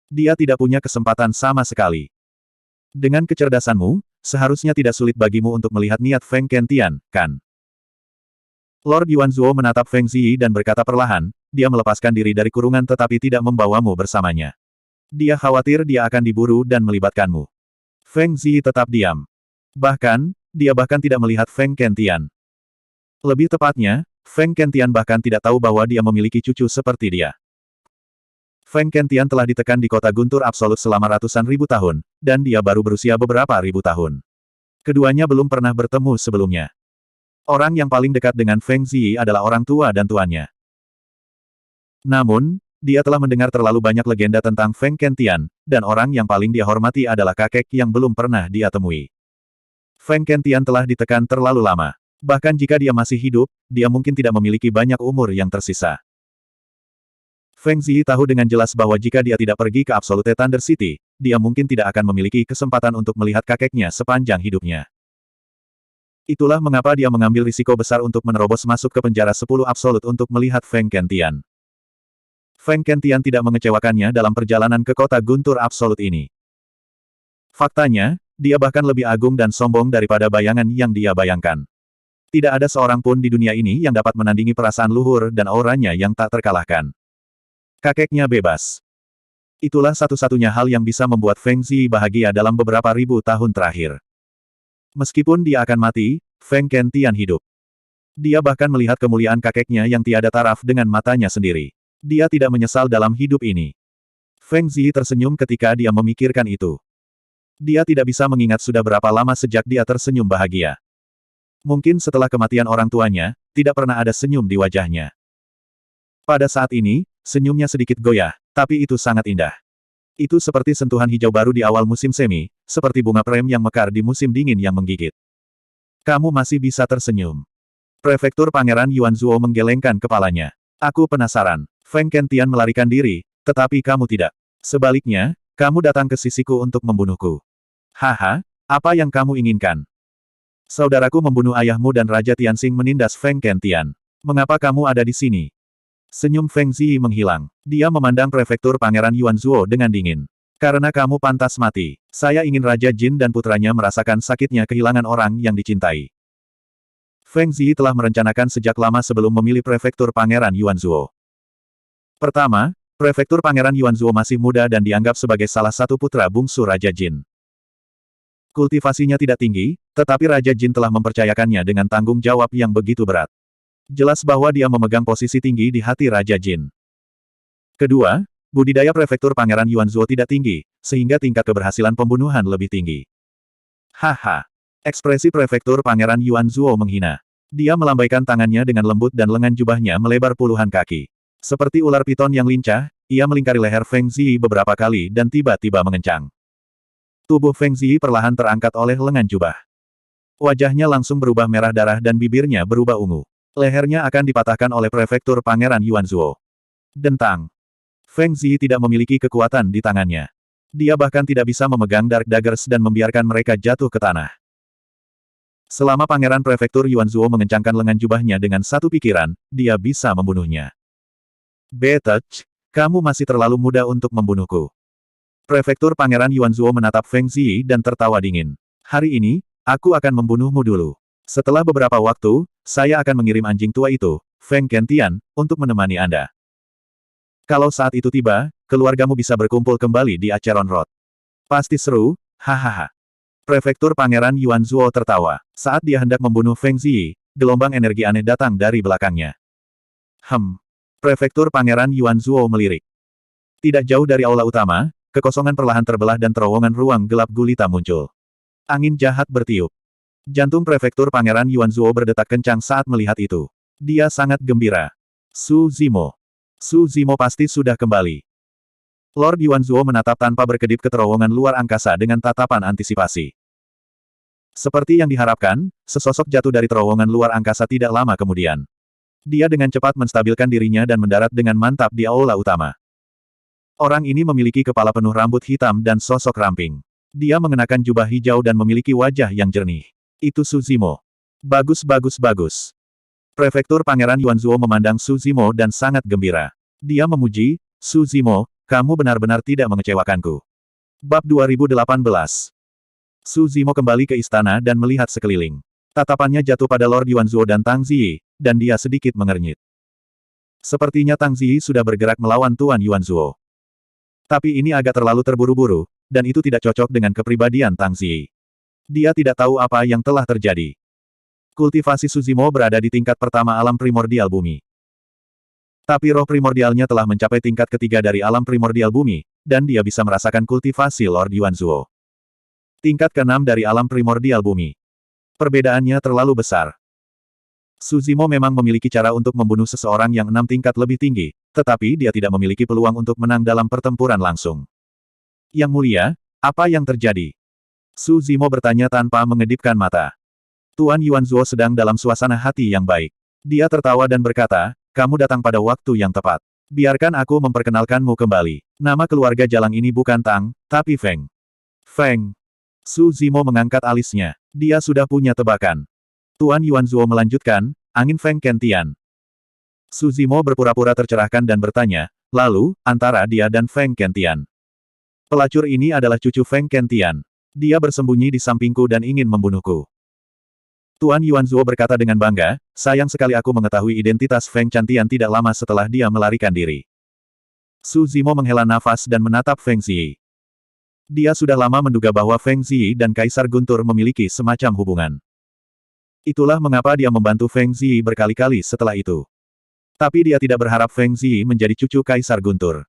Dia tidak punya kesempatan sama sekali. Dengan kecerdasanmu, seharusnya tidak sulit bagimu untuk melihat niat Feng Kentian, kan? Lord Yuanzuo menatap Feng Ziyi dan berkata perlahan, dia melepaskan diri dari kurungan tetapi tidak membawamu bersamanya. Dia khawatir dia akan diburu dan melibatkanmu. Feng Ziyi tetap diam. Bahkan, dia bahkan tidak melihat Feng Kentian. Lebih tepatnya, Feng Kentian bahkan tidak tahu bahwa dia memiliki cucu seperti dia. Feng Kentian telah ditekan di kota Guntur Absolut selama ratusan ribu tahun, dan dia baru berusia beberapa ribu tahun. Keduanya belum pernah bertemu sebelumnya. Orang yang paling dekat dengan Feng Ziyi adalah orang tua dan tuannya. Namun, Dia telah mendengar terlalu banyak legenda tentang Feng Kentian, dan orang yang paling dia hormati adalah kakek yang belum pernah dia temui. Feng Kentian telah ditekan terlalu lama. Bahkan jika dia masih hidup, dia mungkin tidak memiliki banyak umur yang tersisa. Feng Ziyi tahu dengan jelas bahwa jika dia tidak pergi ke Absolute Thunder City, dia mungkin tidak akan memiliki kesempatan untuk melihat kakeknya sepanjang hidupnya. Itulah mengapa dia mengambil risiko besar untuk menerobos masuk ke penjara 10 Absolute untuk melihat Feng Kentian. Feng Kentian tidak mengecewakannya dalam perjalanan ke kota guntur Absolute ini. Faktanya, dia bahkan lebih agung dan sombong daripada bayangan yang dia bayangkan. Tidak ada seorang pun di dunia ini yang dapat menandingi perasaan luhur dan auranya yang tak terkalahkan. Kakeknya bebas. Itulah satu-satunya hal yang bisa membuat Feng Ziyi bahagia dalam beberapa ribu tahun terakhir. Meskipun dia akan mati, Feng Kentian hidup. Dia bahkan melihat kemuliaan kakeknya yang tiada taraf dengan matanya sendiri. Dia tidak menyesal dalam hidup ini. Feng Ziyi tersenyum ketika dia memikirkan itu. Dia tidak bisa mengingat sudah berapa lama sejak dia tersenyum bahagia. Mungkin setelah kematian orang tuanya, tidak pernah ada senyum di wajahnya. Pada saat ini, senyumnya sedikit goyah, tapi itu sangat indah. Itu seperti sentuhan hijau baru di awal musim semi, seperti bunga prem yang mekar di musim dingin yang menggigit. Kamu masih bisa tersenyum. Prefektur Pangeran Yuanzuo menggelengkan kepalanya. Aku penasaran. Feng Kentian melarikan diri, tetapi kamu tidak. Sebaliknya, kamu datang ke sisiku untuk membunuhku. Haha, apa yang kamu inginkan? Saudaraku membunuh ayahmu dan Raja Tianxing menindas Feng Kentian. Mengapa kamu ada di sini? Senyum Feng Ziyi menghilang. Dia memandang prefektur Pangeran Yuanzuo dengan dingin. Karena kamu pantas mati. Saya ingin Raja Jin dan putranya merasakan sakitnya kehilangan orang yang dicintai. Feng Ziyi telah merencanakan sejak lama sebelum memilih prefektur Pangeran Yuanzuo. Pertama, prefektur Pangeran Yuanzuo masih muda dan dianggap sebagai salah satu putra bungsu Raja Jin. Kultivasinya tidak tinggi, tetapi Raja Jin telah mempercayakannya dengan tanggung jawab yang begitu berat. Jelas bahwa dia memegang posisi tinggi di hati Raja Jin. Kedua, budidaya prefektur Pangeran Yuanzuo tidak tinggi, sehingga tingkat keberhasilan pembunuhan lebih tinggi. Haha. Ekspresi prefektur Pangeran Yuanzuo menghina. Dia melambaikan tangannya dengan lembut dan lengan jubahnya melebar puluhan kaki. Seperti ular piton yang lincah, ia melingkari leher Feng Ziyi beberapa kali dan tiba-tiba mengencang. Tubuh Feng Ziyi perlahan terangkat oleh lengan jubah. Wajahnya langsung berubah merah darah dan bibirnya berubah ungu. Lehernya akan dipatahkan oleh prefektur Pangeran Yuanzuo. Dentang. Feng Ziyi tidak memiliki kekuatan di tangannya. Dia bahkan tidak bisa memegang Dark Daggers dan membiarkan mereka jatuh ke tanah. Selama Pangeran Prefektur Yuanzuo mengencangkan lengan jubahnya dengan satu pikiran, dia bisa membunuhnya. Betech, kamu masih terlalu muda untuk membunuhku. Prefektur Pangeran Yuanzuo menatap Feng Ziyi dan tertawa dingin. Hari ini, aku akan membunuhmu dulu. Setelah beberapa waktu, saya akan mengirim anjing tua itu, Feng Kentian, untuk menemani Anda. Kalau saat itu tiba, keluargamu bisa berkumpul kembali di Acheron Road. Pasti seru, hahaha. Prefektur Pangeran Yuanzuo tertawa. Saat dia hendak membunuh Feng Ziyi, gelombang energi aneh datang dari belakangnya. Prefektur Pangeran Yuanzuo melirik. Tidak jauh dari aula utama, kekosongan perlahan terbelah dan terowongan ruang gelap gulita muncul. Angin jahat bertiup. Jantung prefektur Pangeran Yuanzuo berdetak kencang saat melihat itu. Dia sangat gembira. Su Zimo. Su Zimo pasti sudah kembali. Lord Yuanzuo menatap tanpa berkedip ke terowongan luar angkasa dengan tatapan antisipasi. Seperti yang diharapkan, sesosok jatuh dari terowongan luar angkasa tidak lama kemudian. Dia dengan cepat menstabilkan dirinya dan mendarat dengan mantap di aula utama. Orang ini memiliki kepala penuh rambut hitam dan sosok ramping. Dia mengenakan jubah hijau dan memiliki wajah yang jernih. Itu Su Zimo. Bagus. Prefektur Pangeran Yuanzuo memandang Su Zimo dan sangat gembira. Dia memuji, Su Zimo, kamu benar-benar tidak mengecewakanku. Bab 2018. Su Zimo kembali ke istana dan melihat sekeliling. Tatapannya jatuh pada Lord Yuanzuo dan Tang Ziyi, dan dia sedikit mengernyit. Sepertinya Tang Ziyi sudah bergerak melawan Tuan Yuanzuo. Tapi ini agak terlalu terburu-buru, dan itu tidak cocok dengan kepribadian Tang Ziyi. Dia tidak tahu apa yang telah terjadi. Kultivasi Su Zimo berada di tingkat pertama alam primordial bumi. Tapi roh primordialnya telah mencapai tingkat ketiga dari alam primordial bumi, dan dia bisa merasakan kultivasi Lord Yuanzuo. Tingkat ke-6 dari alam primordial bumi. Perbedaannya terlalu besar. Suzimo memang memiliki cara untuk membunuh seseorang yang 6 tingkat lebih tinggi, tetapi dia tidak memiliki peluang untuk menang dalam pertempuran langsung. Yang mulia, apa yang terjadi? Suzimo bertanya tanpa mengedipkan mata. Tuan Yuanzuo sedang dalam suasana hati yang baik. Dia tertawa dan berkata, kamu datang pada waktu yang tepat. Biarkan aku memperkenalkanmu kembali. Nama keluarga Jalang ini bukan Tang, tapi Feng. Feng. Suzimo mengangkat alisnya. Dia sudah punya tebakan. Tuan Yuanzuo melanjutkan, angin Feng Kentian. Suzimo berpura-pura tercerahkan dan bertanya, lalu, antara dia dan Feng Kentian. Pelacur ini adalah cucu Feng Kentian. Dia bersembunyi di sampingku dan ingin membunuhku. Tuan Yuanzuo berkata dengan bangga, sayang sekali aku mengetahui identitas Feng Chantian tidak lama setelah dia melarikan diri. Suzimo menghela nafas dan menatap Feng Ziyi. Dia sudah lama menduga bahwa Feng Ziyi dan Kaisar Guntur memiliki semacam hubungan. Itulah mengapa dia membantu Feng Ziyi berkali-kali setelah itu. Tapi dia tidak berharap Feng Ziyi menjadi cucu Kaisar Guntur.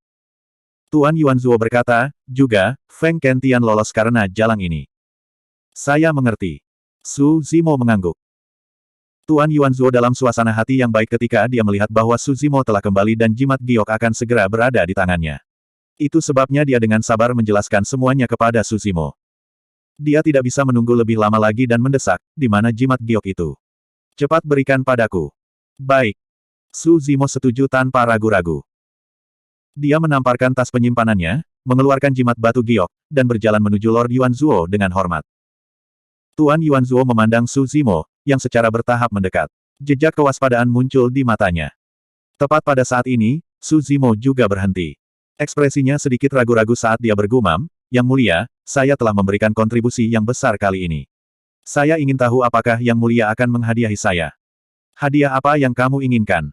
Tuan Yuanzuo berkata, juga, Feng Kentian lolos karena jalang ini. Saya mengerti. Suzimo mengangguk. Tuan Yuanzuo dalam suasana hati yang baik ketika dia melihat bahwa Suzimo telah kembali dan jimat giok akan segera berada di tangannya. Itu sebabnya dia dengan sabar menjelaskan semuanya kepada Suzimo. Dia tidak bisa menunggu lebih lama lagi dan mendesak, di mana jimat giok itu. Cepat berikan padaku. Baik. Suzimo setuju tanpa ragu-ragu. Dia menamparkan tas penyimpanannya, mengeluarkan jimat batu giok, dan berjalan menuju Lord Yuanzuo dengan hormat. Tuan Yuanzuo memandang Suzimo, yang secara bertahap mendekat. Jejak kewaspadaan muncul di matanya. Tepat pada saat ini, Suzimo juga berhenti. Ekspresinya sedikit ragu-ragu saat dia bergumam, Yang Mulia, saya telah memberikan kontribusi yang besar kali ini. Saya ingin tahu apakah Yang Mulia akan menghadiahi saya. Hadiah apa yang kamu inginkan?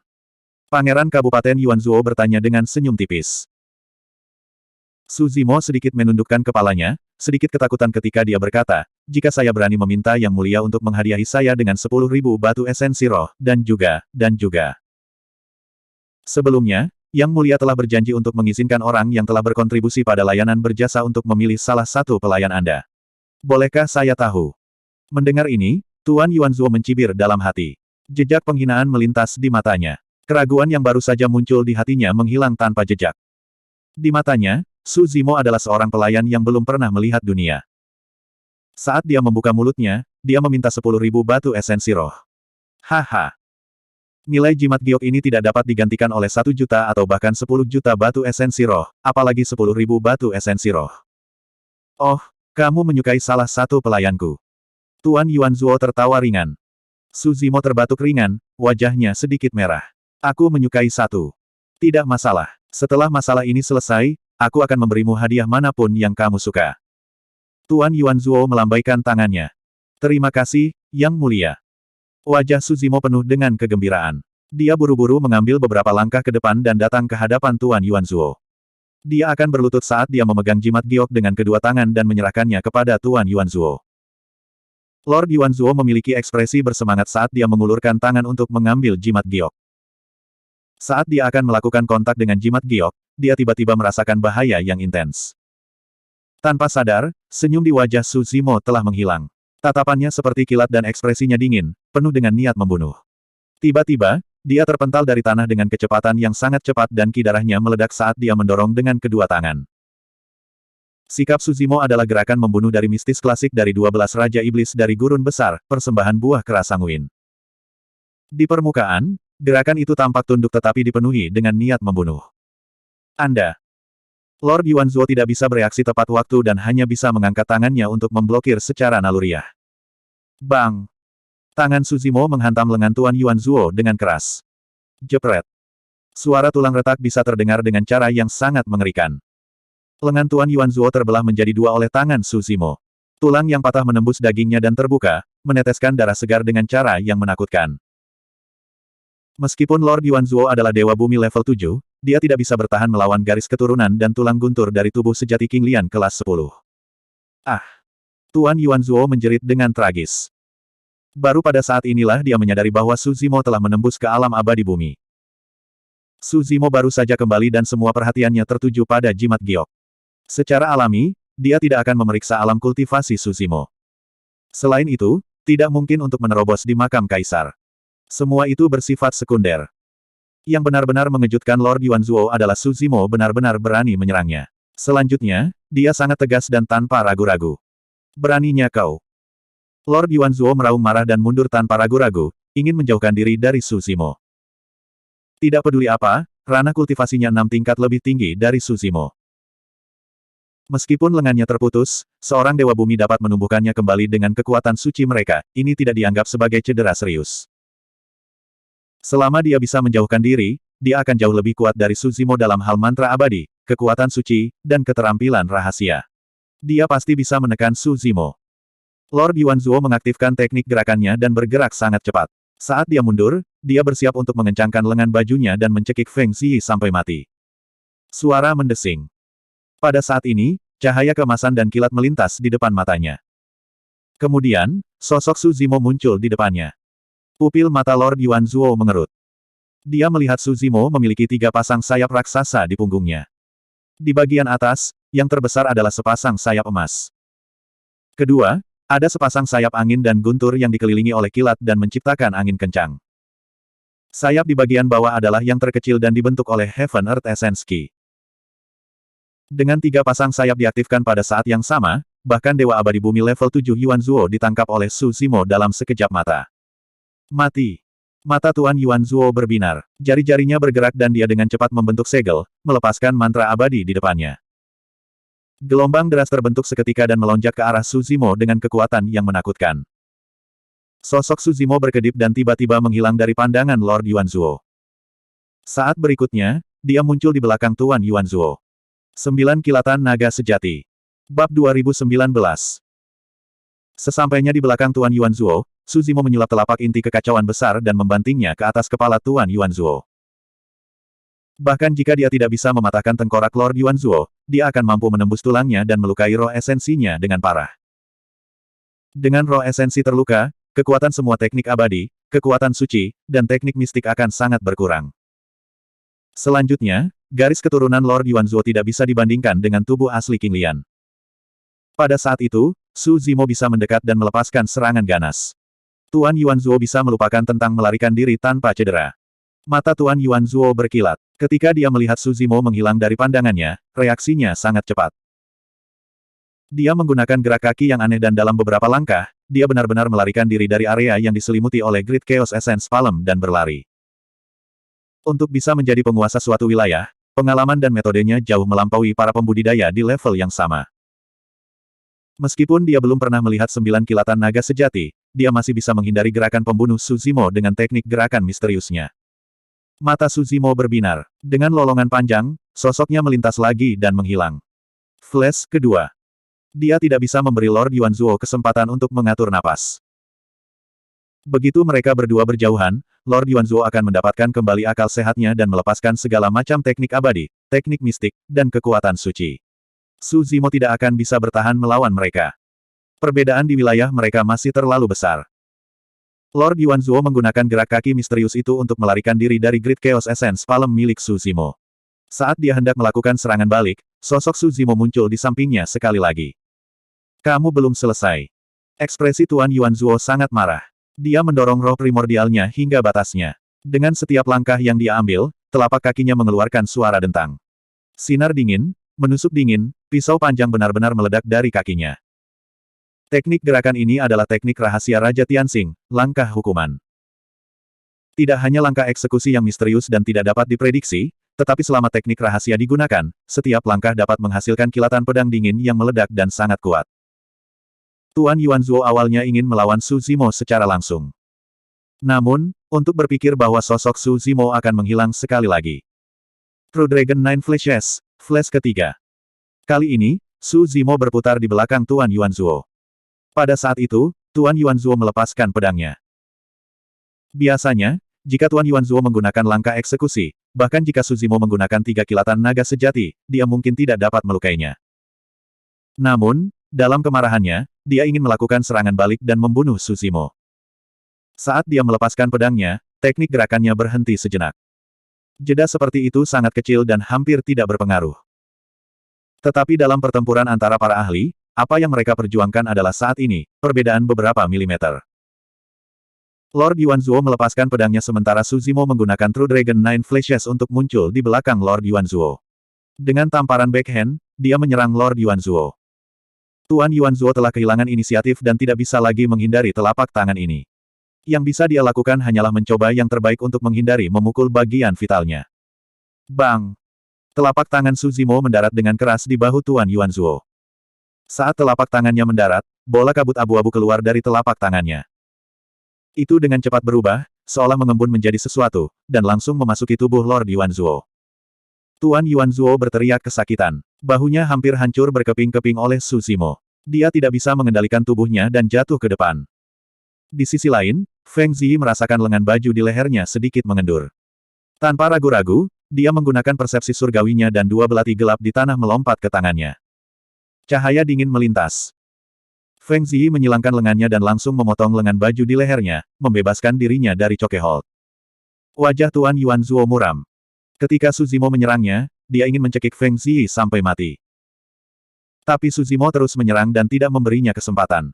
Pangeran Kabupaten Yuanzuo bertanya dengan senyum tipis. Suzimo sedikit menundukkan kepalanya, sedikit ketakutan ketika dia berkata, jika saya berani meminta Yang Mulia untuk menghadiahi saya dengan 10.000 batu esensi roh, dan juga. Sebelumnya, Yang Mulia telah berjanji untuk mengizinkan orang yang telah berkontribusi pada layanan berjasa untuk memilih salah satu pelayan Anda. Bolehkah saya tahu? Mendengar ini, Tuan Yuanzuo mencibir dalam hati. Jejak penghinaan melintas di matanya. Keraguan yang baru saja muncul di hatinya menghilang tanpa jejak. Di matanya, Suzimo adalah seorang pelayan yang belum pernah melihat dunia. Saat dia membuka mulutnya, dia meminta 10.000 batu esensi roh. Haha. Nilai jimat giok ini tidak dapat digantikan oleh 1 juta atau bahkan 10 juta batu esensi roh, apalagi 10.000 batu esensi roh. Oh, kamu menyukai salah satu pelayanku. Tuan Yuanzuo tertawa ringan. Suzimo terbatuk ringan, wajahnya sedikit merah. Aku menyukai satu. Tidak masalah. Setelah masalah ini selesai, aku akan memberimu hadiah manapun yang kamu suka. Tuan Yuanzuo melambaikan tangannya. Terima kasih, Yang Mulia. Wajah Suzimo penuh dengan kegembiraan. Dia buru-buru mengambil beberapa langkah ke depan dan datang ke hadapan Tuan Yuanzuo. Dia akan berlutut saat dia memegang jimat giok dengan kedua tangan dan menyerahkannya kepada Tuan Yuanzuo. Lord Yuanzuo memiliki ekspresi bersemangat saat dia mengulurkan tangan untuk mengambil jimat giok. Saat dia akan melakukan kontak dengan jimat giok, dia tiba-tiba merasakan bahaya yang intens. Tanpa sadar, senyum di wajah Suzimo telah menghilang. Tatapannya seperti kilat dan ekspresinya dingin, penuh dengan niat membunuh. Tiba-tiba, dia terpental dari tanah dengan kecepatan yang sangat cepat dan ki darahnya meledak saat dia mendorong dengan kedua tangan. Sikap Suzimo adalah gerakan membunuh dari mistis klasik dari 12 Raja Iblis dari Gurun Besar, persembahan buah keras sanguin. Di permukaan, gerakan itu tampak tunduk tetapi dipenuhi dengan niat membunuh. Anda. Lord Yuanzuo tidak bisa bereaksi tepat waktu dan hanya bisa mengangkat tangannya untuk memblokir secara naluriah. Bang! Tangan Suzimo menghantam lengan Tuan Yuanzuo dengan keras. Jepret! Suara tulang retak bisa terdengar dengan cara yang sangat mengerikan. Lengan Tuan Yuanzuo terbelah menjadi dua oleh tangan Suzimo. Tulang yang patah menembus dagingnya dan terbuka, meneteskan darah segar dengan cara yang menakutkan. Meskipun Lord Yuanzuo adalah Dewa Bumi level 7, dia tidak bisa bertahan melawan garis keturunan dan tulang guntur dari tubuh sejati King Lian kelas 10. Ah! Tuan Yuanzuo menjerit dengan tragis. Baru pada saat inilah dia menyadari bahwa Suzimo telah menembus ke alam abadi bumi. Suzimo baru saja kembali dan semua perhatiannya tertuju pada jimat giok. Secara alami, dia tidak akan memeriksa alam kultivasi Suzimo. Selain itu, tidak mungkin untuk menerobos di makam kaisar. Semua itu bersifat sekunder. Yang benar-benar mengejutkan Lord Yuanzuo adalah Su Zimo benar-benar berani menyerangnya. Selanjutnya, dia sangat tegas dan tanpa ragu-ragu. Beraninya kau. Lord Yuanzuo meraung marah dan mundur tanpa ragu-ragu, ingin menjauhkan diri dari Su Zimo. Tidak peduli apa, ranah kultivasinya 6 tingkat lebih tinggi dari Su Zimo. Meskipun lengannya terputus, seorang Dewa Bumi dapat menumbuhkannya kembali dengan kekuatan suci mereka, ini tidak dianggap sebagai cedera serius. Selama dia bisa menjauhkan diri, dia akan jauh lebih kuat dari Su Zimo dalam hal mantra abadi, kekuatan suci, dan keterampilan rahasia. Dia pasti bisa menekan Su Zimo. Lord Yuanzuo mengaktifkan teknik gerakannya dan bergerak sangat cepat. Saat dia mundur, dia bersiap untuk mengencangkan lengan bajunya dan mencekik Feng Ziyi sampai mati. Suara mendesing. Pada saat ini, cahaya keemasan dan kilat melintas di depan matanya. Kemudian, sosok Su Zimo muncul di depannya. Pupil mata Lord Yuanzuo mengerut. Dia melihat Su Zimo memiliki 3 pasang sayap raksasa di punggungnya. Di bagian atas, yang terbesar adalah sepasang sayap emas. Kedua, ada sepasang sayap angin dan guntur yang dikelilingi oleh kilat dan menciptakan angin kencang. Sayap di bagian bawah adalah yang terkecil dan dibentuk oleh Heaven Earth Essence Ki. Dengan 3 pasang sayap diaktifkan pada saat yang sama, bahkan Dewa Abadi Bumi level 7 Yuanzuo ditangkap oleh Su Zimo dalam sekejap mata. Mati. Mata Tuan Yuanzuo berbinar. Jari-jarinya bergerak dan dia dengan cepat membentuk segel, melepaskan mantra abadi di depannya. Gelombang deras terbentuk seketika dan melonjak ke arah Su Zimo dengan kekuatan yang menakutkan. Sosok Su Zimo berkedip dan tiba-tiba menghilang dari pandangan Lord Yuanzuo. Saat berikutnya, dia muncul di belakang Tuan Yuanzuo. 9 kilatan naga sejati. Bab 2019. Sesampainya di belakang Tuan Yuanzuo, Su Zimo menyulap telapak inti kekacauan besar dan membantingnya ke atas kepala Tuan Yuanzuo. Bahkan jika dia tidak bisa mematahkan tengkorak Lord Yuanzuo, dia akan mampu menembus tulangnya dan melukai roh esensinya dengan parah. Dengan roh esensi terluka, kekuatan semua teknik abadi, kekuatan suci, dan teknik mistik akan sangat berkurang. Selanjutnya, garis keturunan Lord Yuanzuo tidak bisa dibandingkan dengan tubuh asli King Lian. Pada saat itu, Su Zimo bisa mendekat dan melepaskan serangan ganas. Tuan Yuanzuo bisa melupakan tentang melarikan diri tanpa cedera. Mata Tuan Yuanzuo berkilat. Ketika dia melihat Su Zimo menghilang dari pandangannya, reaksinya sangat cepat. Dia menggunakan gerak kaki yang aneh dan dalam beberapa langkah, dia benar-benar melarikan diri dari area yang diselimuti oleh Great Chaos Essence Palem dan berlari. Untuk bisa menjadi penguasa suatu wilayah, pengalaman dan metodenya jauh melampaui para pembudidaya di level yang sama. Meskipun dia belum pernah melihat 9 kilatan naga sejati, dia masih bisa menghindari gerakan pembunuh Su Zimo dengan teknik gerakan misteriusnya. Mata Su Zimo berbinar. Dengan lolongan panjang, sosoknya melintas lagi dan menghilang. Flash kedua. Dia tidak bisa memberi Lord Yuanzuo kesempatan untuk mengatur napas. Begitu mereka berdua berjauhan, Lord Yuanzuo akan mendapatkan kembali akal sehatnya dan melepaskan segala macam teknik abadi, teknik mistik, dan kekuatan suci. Su Zimo tidak akan bisa bertahan melawan mereka. Perbedaan di wilayah mereka masih terlalu besar. Lord Yuanzuo menggunakan gerak kaki misterius itu untuk melarikan diri dari Great Chaos Essence Palem milik Su Zimo. Saat dia hendak melakukan serangan balik, sosok Su Zimo muncul di sampingnya sekali lagi. Kamu belum selesai. Ekspresi Tuan Yuanzuo sangat marah. Dia mendorong roh primordialnya hingga batasnya. Dengan setiap langkah yang dia ambil, telapak kakinya mengeluarkan suara dentang. Sinar dingin, menusuk dingin, pisau panjang benar-benar meledak dari kakinya. Teknik gerakan ini adalah teknik rahasia Raja Tianxing, langkah hukuman. Tidak hanya langkah eksekusi yang misterius dan tidak dapat diprediksi, tetapi selama teknik rahasia digunakan, setiap langkah dapat menghasilkan kilatan pedang dingin yang meledak dan sangat kuat. Tuan Yuanzuo awalnya ingin melawan Su Zimo secara langsung. Namun, untuk berpikir bahwa sosok Su Zimo akan menghilang sekali lagi. True Dragon Nine Flashes, Flash ketiga. Kali ini, Su Zimo berputar di belakang Tuan Yuanzuo. Pada saat itu, Tuan Yuanzuo melepaskan pedangnya. Biasanya, jika Tuan Yuanzuo menggunakan langkah eksekusi, bahkan jika Su Zimo menggunakan 3 kilatan naga sejati, dia mungkin tidak dapat melukainya. Namun, dalam kemarahannya, dia ingin melakukan serangan balik dan membunuh Su Zimo. Saat dia melepaskan pedangnya, teknik gerakannya berhenti sejenak. Jeda seperti itu sangat kecil dan hampir tidak berpengaruh. Tetapi dalam pertempuran antara para ahli, apa yang mereka perjuangkan adalah saat ini, perbedaan beberapa milimeter. Lord Yuanzuo melepaskan pedangnya sementara Su Zimo menggunakan True Dragon Nine Flashes untuk muncul di belakang Lord Yuanzuo. Dengan tamparan backhand, dia menyerang Lord Yuanzuo. Tuan Yuanzuo telah kehilangan inisiatif dan tidak bisa lagi menghindari telapak tangan ini. Yang bisa dia lakukan hanyalah mencoba yang terbaik untuk menghindari memukul bagian vitalnya. Bang! Telapak tangan Su Zimo mendarat dengan keras di bahu Tuan Yuanzuo. Saat telapak tangannya mendarat, bola kabut abu-abu keluar dari telapak tangannya. Itu dengan cepat berubah, seolah mengembun menjadi sesuatu, dan langsung memasuki tubuh Lord Yuanzuo. Tuan Yuanzuo berteriak kesakitan. Bahunya hampir hancur berkeping-keping oleh Su Zimo. Dia tidak bisa mengendalikan tubuhnya dan jatuh ke depan. Di sisi lain, Feng Ziyi merasakan lengan baju di lehernya sedikit mengendur. Tanpa ragu-ragu, dia menggunakan persepsi surgawinya dan dua belati gelap di tanah melompat ke tangannya. Cahaya dingin melintas. Feng Ziyi menyilangkan lengannya dan langsung memotong lengan baju di lehernya, membebaskan dirinya dari chokehold. Wajah Tuan Yuanzuo muram. Ketika Su Zimo menyerangnya, dia ingin mencekik Feng Ziyi sampai mati. Tapi Su Zimo terus menyerang dan tidak memberinya kesempatan.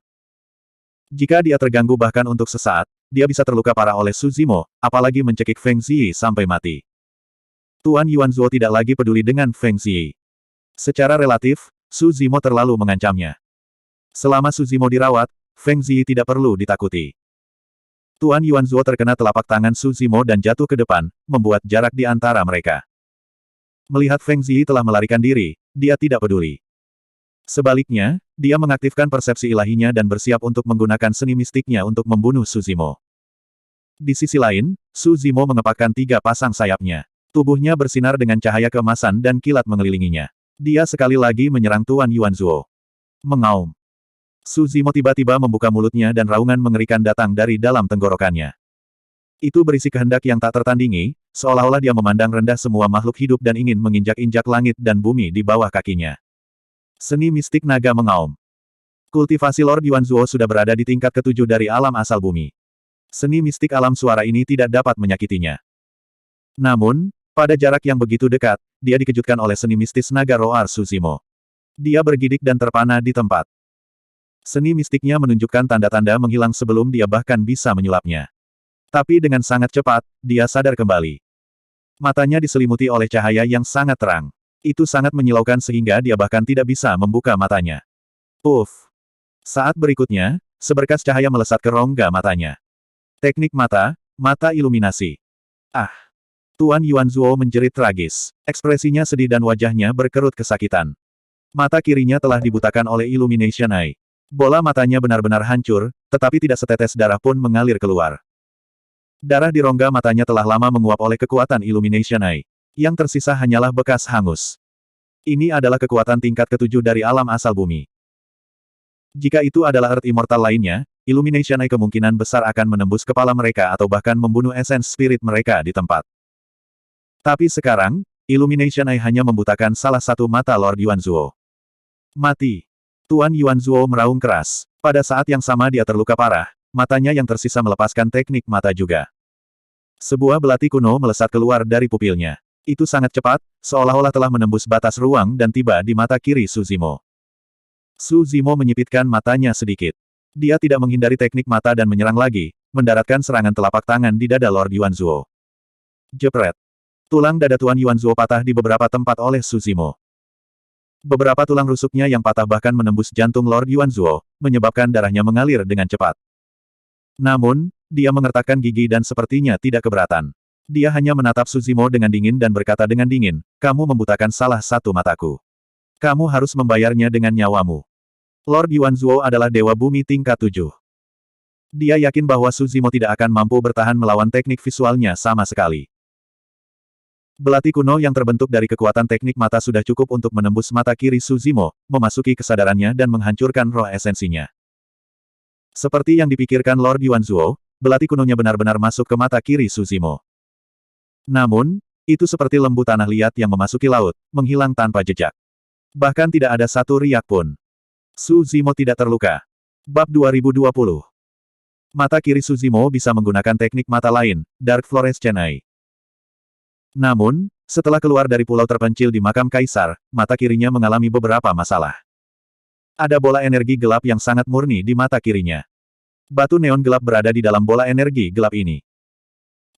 Jika dia terganggu bahkan untuk sesaat, dia bisa terluka parah oleh Su Zimo, apalagi mencekik Feng Ziyi sampai mati. Tuan Yuanzuo tidak lagi peduli dengan Feng Ziyi. Secara relatif, Su Zimo terlalu mengancamnya. Selama Su Zimo dirawat, Feng Ziyi tidak perlu ditakuti. Tuan Yuanzuo terkena telapak tangan Su Zimo dan jatuh ke depan, membuat jarak di antara mereka. Melihat Feng Ziyi telah melarikan diri, dia tidak peduli. Sebaliknya, dia mengaktifkan persepsi ilahinya dan bersiap untuk menggunakan seni mistiknya untuk membunuh Su Zimo. Di sisi lain, Su Zimo mengepakkan 3 pasang sayapnya. Tubuhnya bersinar dengan cahaya keemasan dan kilat mengelilinginya. Dia sekali lagi menyerang Tuan Yuanzuo. Mengaum. Su Zimo tiba-tiba membuka mulutnya dan raungan mengerikan datang dari dalam tenggorokannya. Itu berisi kehendak yang tak tertandingi, seolah-olah dia memandang rendah semua makhluk hidup dan ingin menginjak-injak langit dan bumi di bawah kakinya. Seni mistik naga mengaum. Kultivasi Lord Yuanzuo sudah berada di tingkat ke-7 dari alam asal bumi. Seni mistik alam suara ini tidak dapat menyakitinya. Namun, pada jarak yang begitu dekat, dia dikejutkan oleh seni mistis naga roar Su Zimo. Dia bergidik dan terpana di tempat. Seni mistiknya menunjukkan tanda-tanda menghilang sebelum dia bahkan bisa menyulapnya. Tapi dengan sangat cepat, dia sadar kembali. Matanya diselimuti oleh cahaya yang sangat terang. Itu sangat menyilaukan sehingga dia bahkan tidak bisa membuka matanya. Puff! Saat berikutnya, seberkas cahaya melesat ke rongga matanya. Teknik mata, mata iluminasi. Ah! Tuan Yuanzuo menjerit tragis. Ekspresinya sedih dan wajahnya berkerut kesakitan. Mata kirinya telah dibutakan oleh Illumination Eye. Bola matanya benar-benar hancur, tetapi tidak setetes darah pun mengalir keluar. Darah di rongga matanya telah lama menguap oleh kekuatan Illumination Eye. Yang tersisa hanyalah bekas hangus. Ini adalah kekuatan tingkat ke-7 dari alam asal bumi. Jika itu adalah Earth Immortal lainnya, Illumination Eye kemungkinan besar akan menembus kepala mereka atau bahkan membunuh essence spirit mereka di tempat. Tapi sekarang, Illumination Eye hanya membutakan salah satu mata Lord Yuanzuo. Mati. Tuan Yuanzuo meraung keras. Pada saat yang sama dia terluka parah, matanya yang tersisa melepaskan teknik mata juga. Sebuah belati kuno melesat keluar dari pupilnya. Itu sangat cepat, seolah-olah telah menembus batas ruang dan tiba di mata kiri Su Zimo. Su Zimo menyipitkan matanya sedikit. Dia tidak menghindari teknik mata dan menyerang lagi, mendaratkan serangan telapak tangan di dada Lord Yuanzuo. Jepret. Tulang dada Tuan Yuanzuo patah di beberapa tempat oleh Su Zimo. Beberapa tulang rusuknya yang patah bahkan menembus jantung Lord Yuanzuo, menyebabkan darahnya mengalir dengan cepat. Namun, dia mengertakkan gigi dan sepertinya tidak keberatan. Dia hanya menatap Su Zimo dengan dingin dan berkata dengan dingin, "Kamu membutakan salah satu mataku. Kamu harus membayarnya dengan nyawamu." Lord Yuanzuo adalah Dewa Bumi tingkat 7. Dia yakin bahwa Su Zimo tidak akan mampu bertahan melawan teknik visualnya sama sekali. Belati kuno yang terbentuk dari kekuatan teknik mata sudah cukup untuk menembus mata kiri Su Zimo, memasuki kesadarannya dan menghancurkan roh esensinya. Seperti yang dipikirkan Lord Yuanzuo, belati kunonya benar-benar masuk ke mata kiri Su Zimo. Namun, itu seperti lembu tanah liat yang memasuki laut, menghilang tanpa jejak. Bahkan tidak ada satu riak pun. Su Zimo tidak terluka. Bab 2020. Mata kiri Su Zimo bisa menggunakan teknik mata lain, Dark Fluorescent Eye. Namun, setelah keluar dari pulau terpencil di makam kaisar, mata kirinya mengalami beberapa masalah. Ada bola energi gelap yang sangat murni di mata kirinya. Batu neon gelap berada di dalam bola energi gelap ini.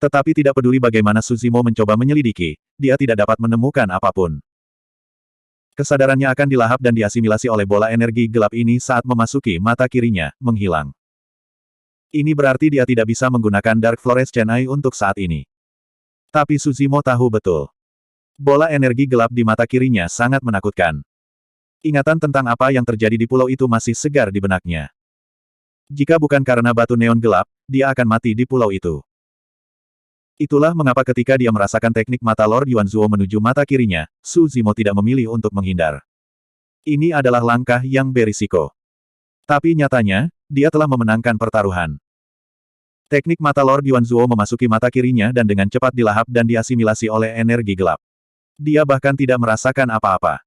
Tetapi tidak peduli bagaimana Suzimo mencoba menyelidiki, dia tidak dapat menemukan apapun. Kesadarannya akan dilahap dan diasimilasi oleh bola energi gelap ini saat memasuki mata kirinya, menghilang. Ini berarti dia tidak bisa menggunakan Dark Fluorescent Eye untuk saat ini. Tapi Suzimo tahu betul. Bola energi gelap di mata kirinya sangat menakutkan. Ingatan tentang apa yang terjadi di pulau itu masih segar di benaknya. Jika bukan karena batu neon gelap, dia akan mati di pulau itu. Itulah mengapa ketika dia merasakan teknik mata Lord Yuanzuo menuju mata kirinya, Suzimo tidak memilih untuk menghindar. Ini adalah langkah yang berisiko. Tapi nyatanya, dia telah memenangkan pertaruhan. Teknik mata Lord Yuanzuo memasuki mata kirinya dan dengan cepat dilahap dan diasimilasi oleh energi gelap. Dia bahkan tidak merasakan apa-apa.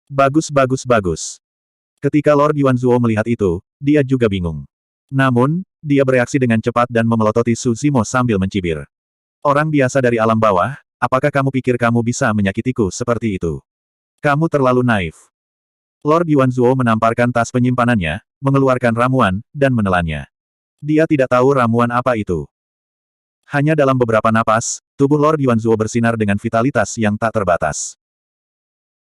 Bagus bagus bagus. Ketika Lord Yuanzuo melihat itu, dia juga bingung. Namun, dia bereaksi dengan cepat dan memelototi Suzimo sambil mencibir. Orang biasa dari alam bawah, apakah kamu pikir kamu bisa menyakitiku seperti itu? Kamu terlalu naif. Lord Yuanzuo menamparkan tas penyimpanannya, mengeluarkan ramuan, dan menelannya. Dia tidak tahu ramuan apa itu. Hanya dalam beberapa napas, tubuh Lord Yuanzuo bersinar dengan vitalitas yang tak terbatas.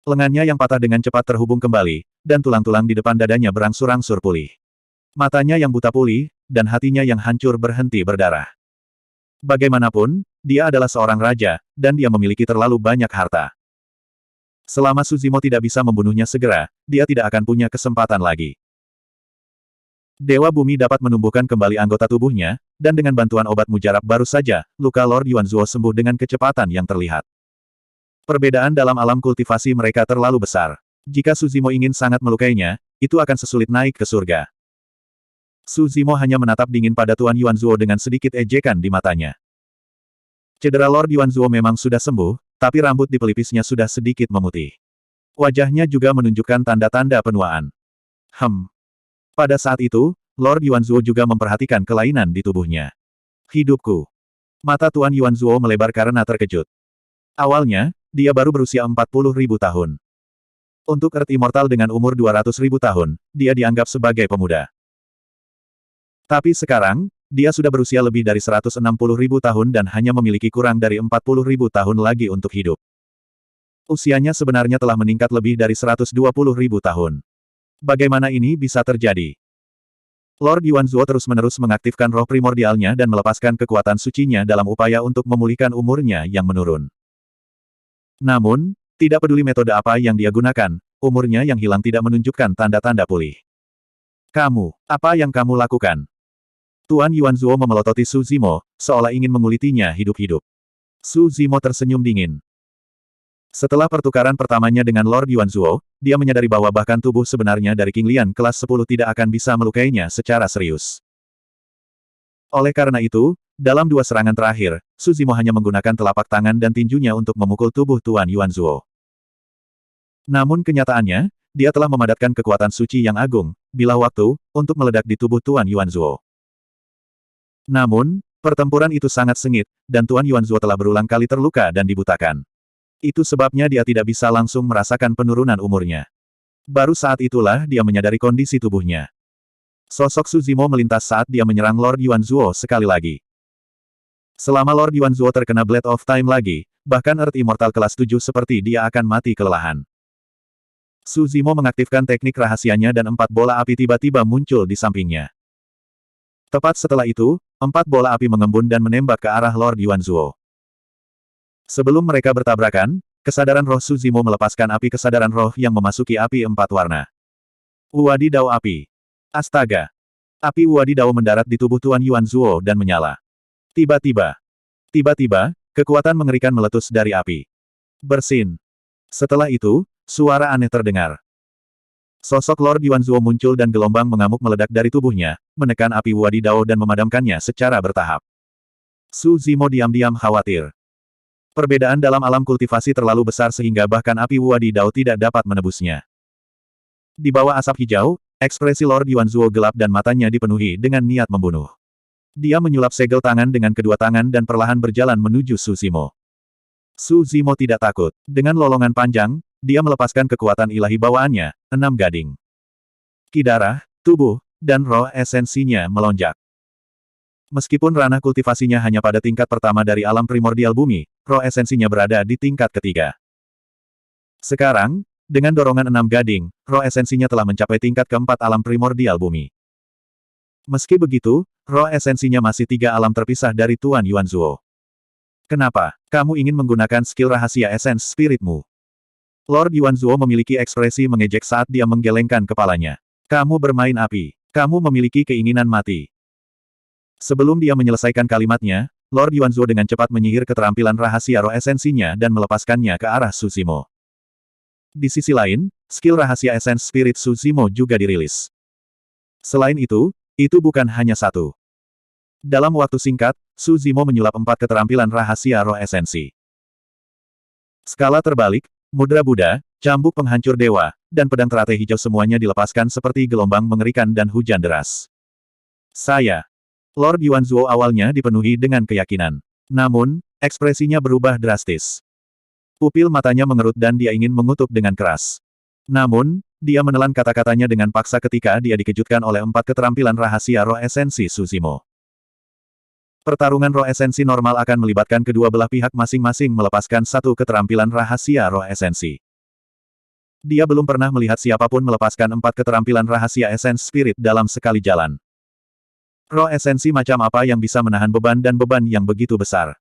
Lengannya yang patah dengan cepat terhubung kembali, dan tulang-tulang di depan dadanya berangsur-angsur pulih. Matanya yang buta pulih, dan hatinya yang hancur berhenti berdarah. Bagaimanapun, dia adalah seorang raja, dan dia memiliki terlalu banyak harta. Selama Suzimo tidak bisa membunuhnya segera, dia tidak akan punya kesempatan lagi. Dewa Bumi dapat menumbuhkan kembali anggota tubuhnya, dan dengan bantuan obat mujarab baru saja, luka Lord Yuanzuo sembuh dengan kecepatan yang terlihat. Perbedaan dalam alam kultivasi mereka terlalu besar. Jika Suzimo ingin sangat melukainya, itu akan sesulit naik ke surga. Suzimo hanya menatap dingin pada Tuan Yuanzuo dengan sedikit ejekan di matanya. Cedera Lord Yuanzuo memang sudah sembuh, tapi rambut di pelipisnya sudah sedikit memutih. Wajahnya juga menunjukkan tanda-tanda penuaan. Pada saat itu, Lord Yuanzuo juga memperhatikan kelainan di tubuhnya. Hidupku. Mata Tuan Yuanzuo melebar karena terkejut. Awalnya, dia baru berusia 40.000 tahun. Untuk Earth Immortal dengan umur 200.000 tahun, dia dianggap sebagai pemuda. Tapi sekarang, dia sudah berusia lebih dari 160.000 tahun dan hanya memiliki kurang dari 40.000 tahun lagi untuk hidup. Usianya sebenarnya telah meningkat lebih dari 120.000 tahun. Bagaimana ini bisa terjadi? Lord Yuanzuo terus-menerus mengaktifkan roh primordialnya dan melepaskan kekuatan sucinya dalam upaya untuk memulihkan umurnya yang menurun. Namun, tidak peduli metode apa yang dia gunakan, umurnya yang hilang tidak menunjukkan tanda-tanda pulih. Apa yang kamu lakukan? Tuan Yuanzuo memelototi Suzimo, seolah ingin mengulitinya hidup-hidup. Suzimo tersenyum dingin. Setelah pertukaran pertamanya dengan Lord Yuanzuo, dia menyadari bahwa bahkan tubuh sebenarnya dari King Lian kelas 10 tidak akan bisa melukainya secara serius. Oleh karena itu, dalam dua serangan terakhir, Suzimo hanya menggunakan telapak tangan dan tinjunya untuk memukul tubuh Tuan Yuanzuo. Namun kenyataannya, dia telah memadatkan kekuatan suci yang agung, bilah waktu, untuk meledak di tubuh Tuan Yuanzuo. Namun, pertempuran itu sangat sengit, dan Tuan Yuanzuo telah berulang kali terluka dan dibutakan. Itu sebabnya dia tidak bisa langsung merasakan penurunan umurnya. Baru saat itulah dia menyadari kondisi tubuhnya. Sosok Suzimo melintas saat dia menyerang Lord Yuanzuo sekali lagi. Selama Lord Yuanzuo terkena Blade of Time lagi, bahkan Earth Immortal kelas 7 seperti dia akan mati kelelahan. Suzimo mengaktifkan teknik rahasianya dan 4 bola api tiba-tiba muncul di sampingnya. Tepat setelah itu, 4 bola api mengembun dan menembak ke arah Lord Yuanzuo. Sebelum mereka bertabrakan, kesadaran roh Suzimo melepaskan api kesadaran roh yang memasuki api 4 warna. Wadidaw api. Astaga. Api wadidaw mendarat di tubuh Tuan Yuanzuo dan menyala. Tiba-tiba, kekuatan mengerikan meletus dari api. Bersin. Setelah itu, suara aneh terdengar. Sosok Lord Yuanzuo muncul dan gelombang mengamuk meledak dari tubuhnya, menekan api wadidaw dan memadamkannya secara bertahap. Suzimo diam-diam khawatir. Perbedaan dalam alam kultivasi terlalu besar sehingga bahkan api wadidaw tidak dapat menebusnya. Di bawah asap hijau, ekspresi Lord Yuanzuo gelap dan matanya dipenuhi dengan niat membunuh. Dia menyulap segel tangan dengan kedua tangan dan perlahan berjalan menuju Suzimo. Suzimo tidak takut. Dengan lolongan panjang, dia melepaskan kekuatan ilahi bawaannya, 6 gading. Ki darah, tubuh, dan roh esensinya melonjak. Meskipun ranah kultivasinya hanya pada tingkat pertama dari alam primordial bumi, roh esensinya berada di tingkat ketiga. Sekarang, dengan dorongan 6 gading, roh esensinya telah mencapai tingkat keempat alam primordial bumi. Meski begitu, roh esensinya masih 3 alam terpisah dari Tuan Yuanzuo. Kenapa? Kamu ingin menggunakan skill rahasia esens spiritmu? Lord Yuanzuo memiliki ekspresi mengejek saat dia menggelengkan kepalanya. Kamu bermain api. Kamu memiliki keinginan mati. Sebelum dia menyelesaikan kalimatnya, Lord Yuanzuo dengan cepat menyihir keterampilan rahasia roh esensinya dan melepaskannya ke arah Su Zimo. Di sisi lain, skill rahasia esens spirit Su Zimo juga dirilis. Selain itu bukan hanya satu. Dalam waktu singkat, Su Zimo menyulap 4 keterampilan rahasia roh esensi. Skala terbalik, mudra Buddha, cambuk penghancur dewa, dan pedang teratai hijau semuanya dilepaskan seperti gelombang mengerikan dan hujan deras. Lord Yuanzuo awalnya dipenuhi dengan keyakinan. Namun, ekspresinya berubah drastis. Pupil matanya mengerut dan dia ingin mengutuk dengan keras. Namun, dia menelan kata-katanya dengan paksa ketika dia dikejutkan oleh 4 keterampilan rahasia roh esensi Su Zimo. Pertarungan roh esensi normal akan melibatkan kedua belah pihak masing-masing melepaskan 1 keterampilan rahasia roh esensi. Dia belum pernah melihat siapapun melepaskan 4 keterampilan rahasia esens spirit dalam sekali jalan. Roh esensi macam apa yang bisa menahan beban dan beban yang begitu besar?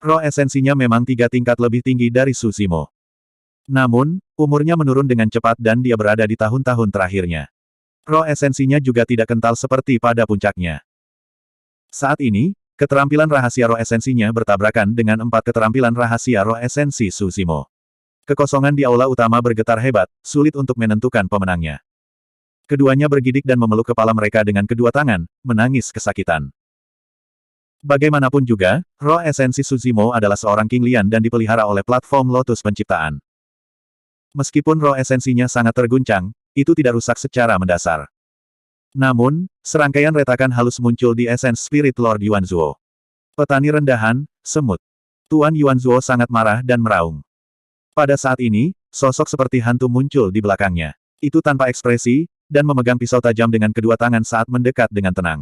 Roh esensinya memang 3 tingkat lebih tinggi dari Su Zimo. Namun, umurnya menurun dengan cepat dan dia berada di tahun-tahun terakhirnya. Roh esensinya juga tidak kental seperti pada puncaknya. Saat ini, keterampilan rahasia roh esensinya bertabrakan dengan 4 keterampilan rahasia roh esensi Su Zimo. Kekosongan di aula utama bergetar hebat, sulit untuk menentukan pemenangnya. Keduanya bergidik dan memeluk kepala mereka dengan kedua tangan, menangis kesakitan. Bagaimanapun juga, roh esensi Su Zimo adalah seorang King Lian dan dipelihara oleh platform Lotus Penciptaan. Meskipun roh esensinya sangat terguncang, itu tidak rusak secara mendasar. Namun, serangkaian retakan halus muncul di esens spirit Lord Yuanzuo. Petani rendahan, semut. Tuan Yuanzuo sangat marah dan meraung. Pada saat ini, sosok seperti hantu muncul di belakangnya. Itu tanpa ekspresi, dan memegang pisau tajam dengan kedua tangan saat mendekat dengan tenang.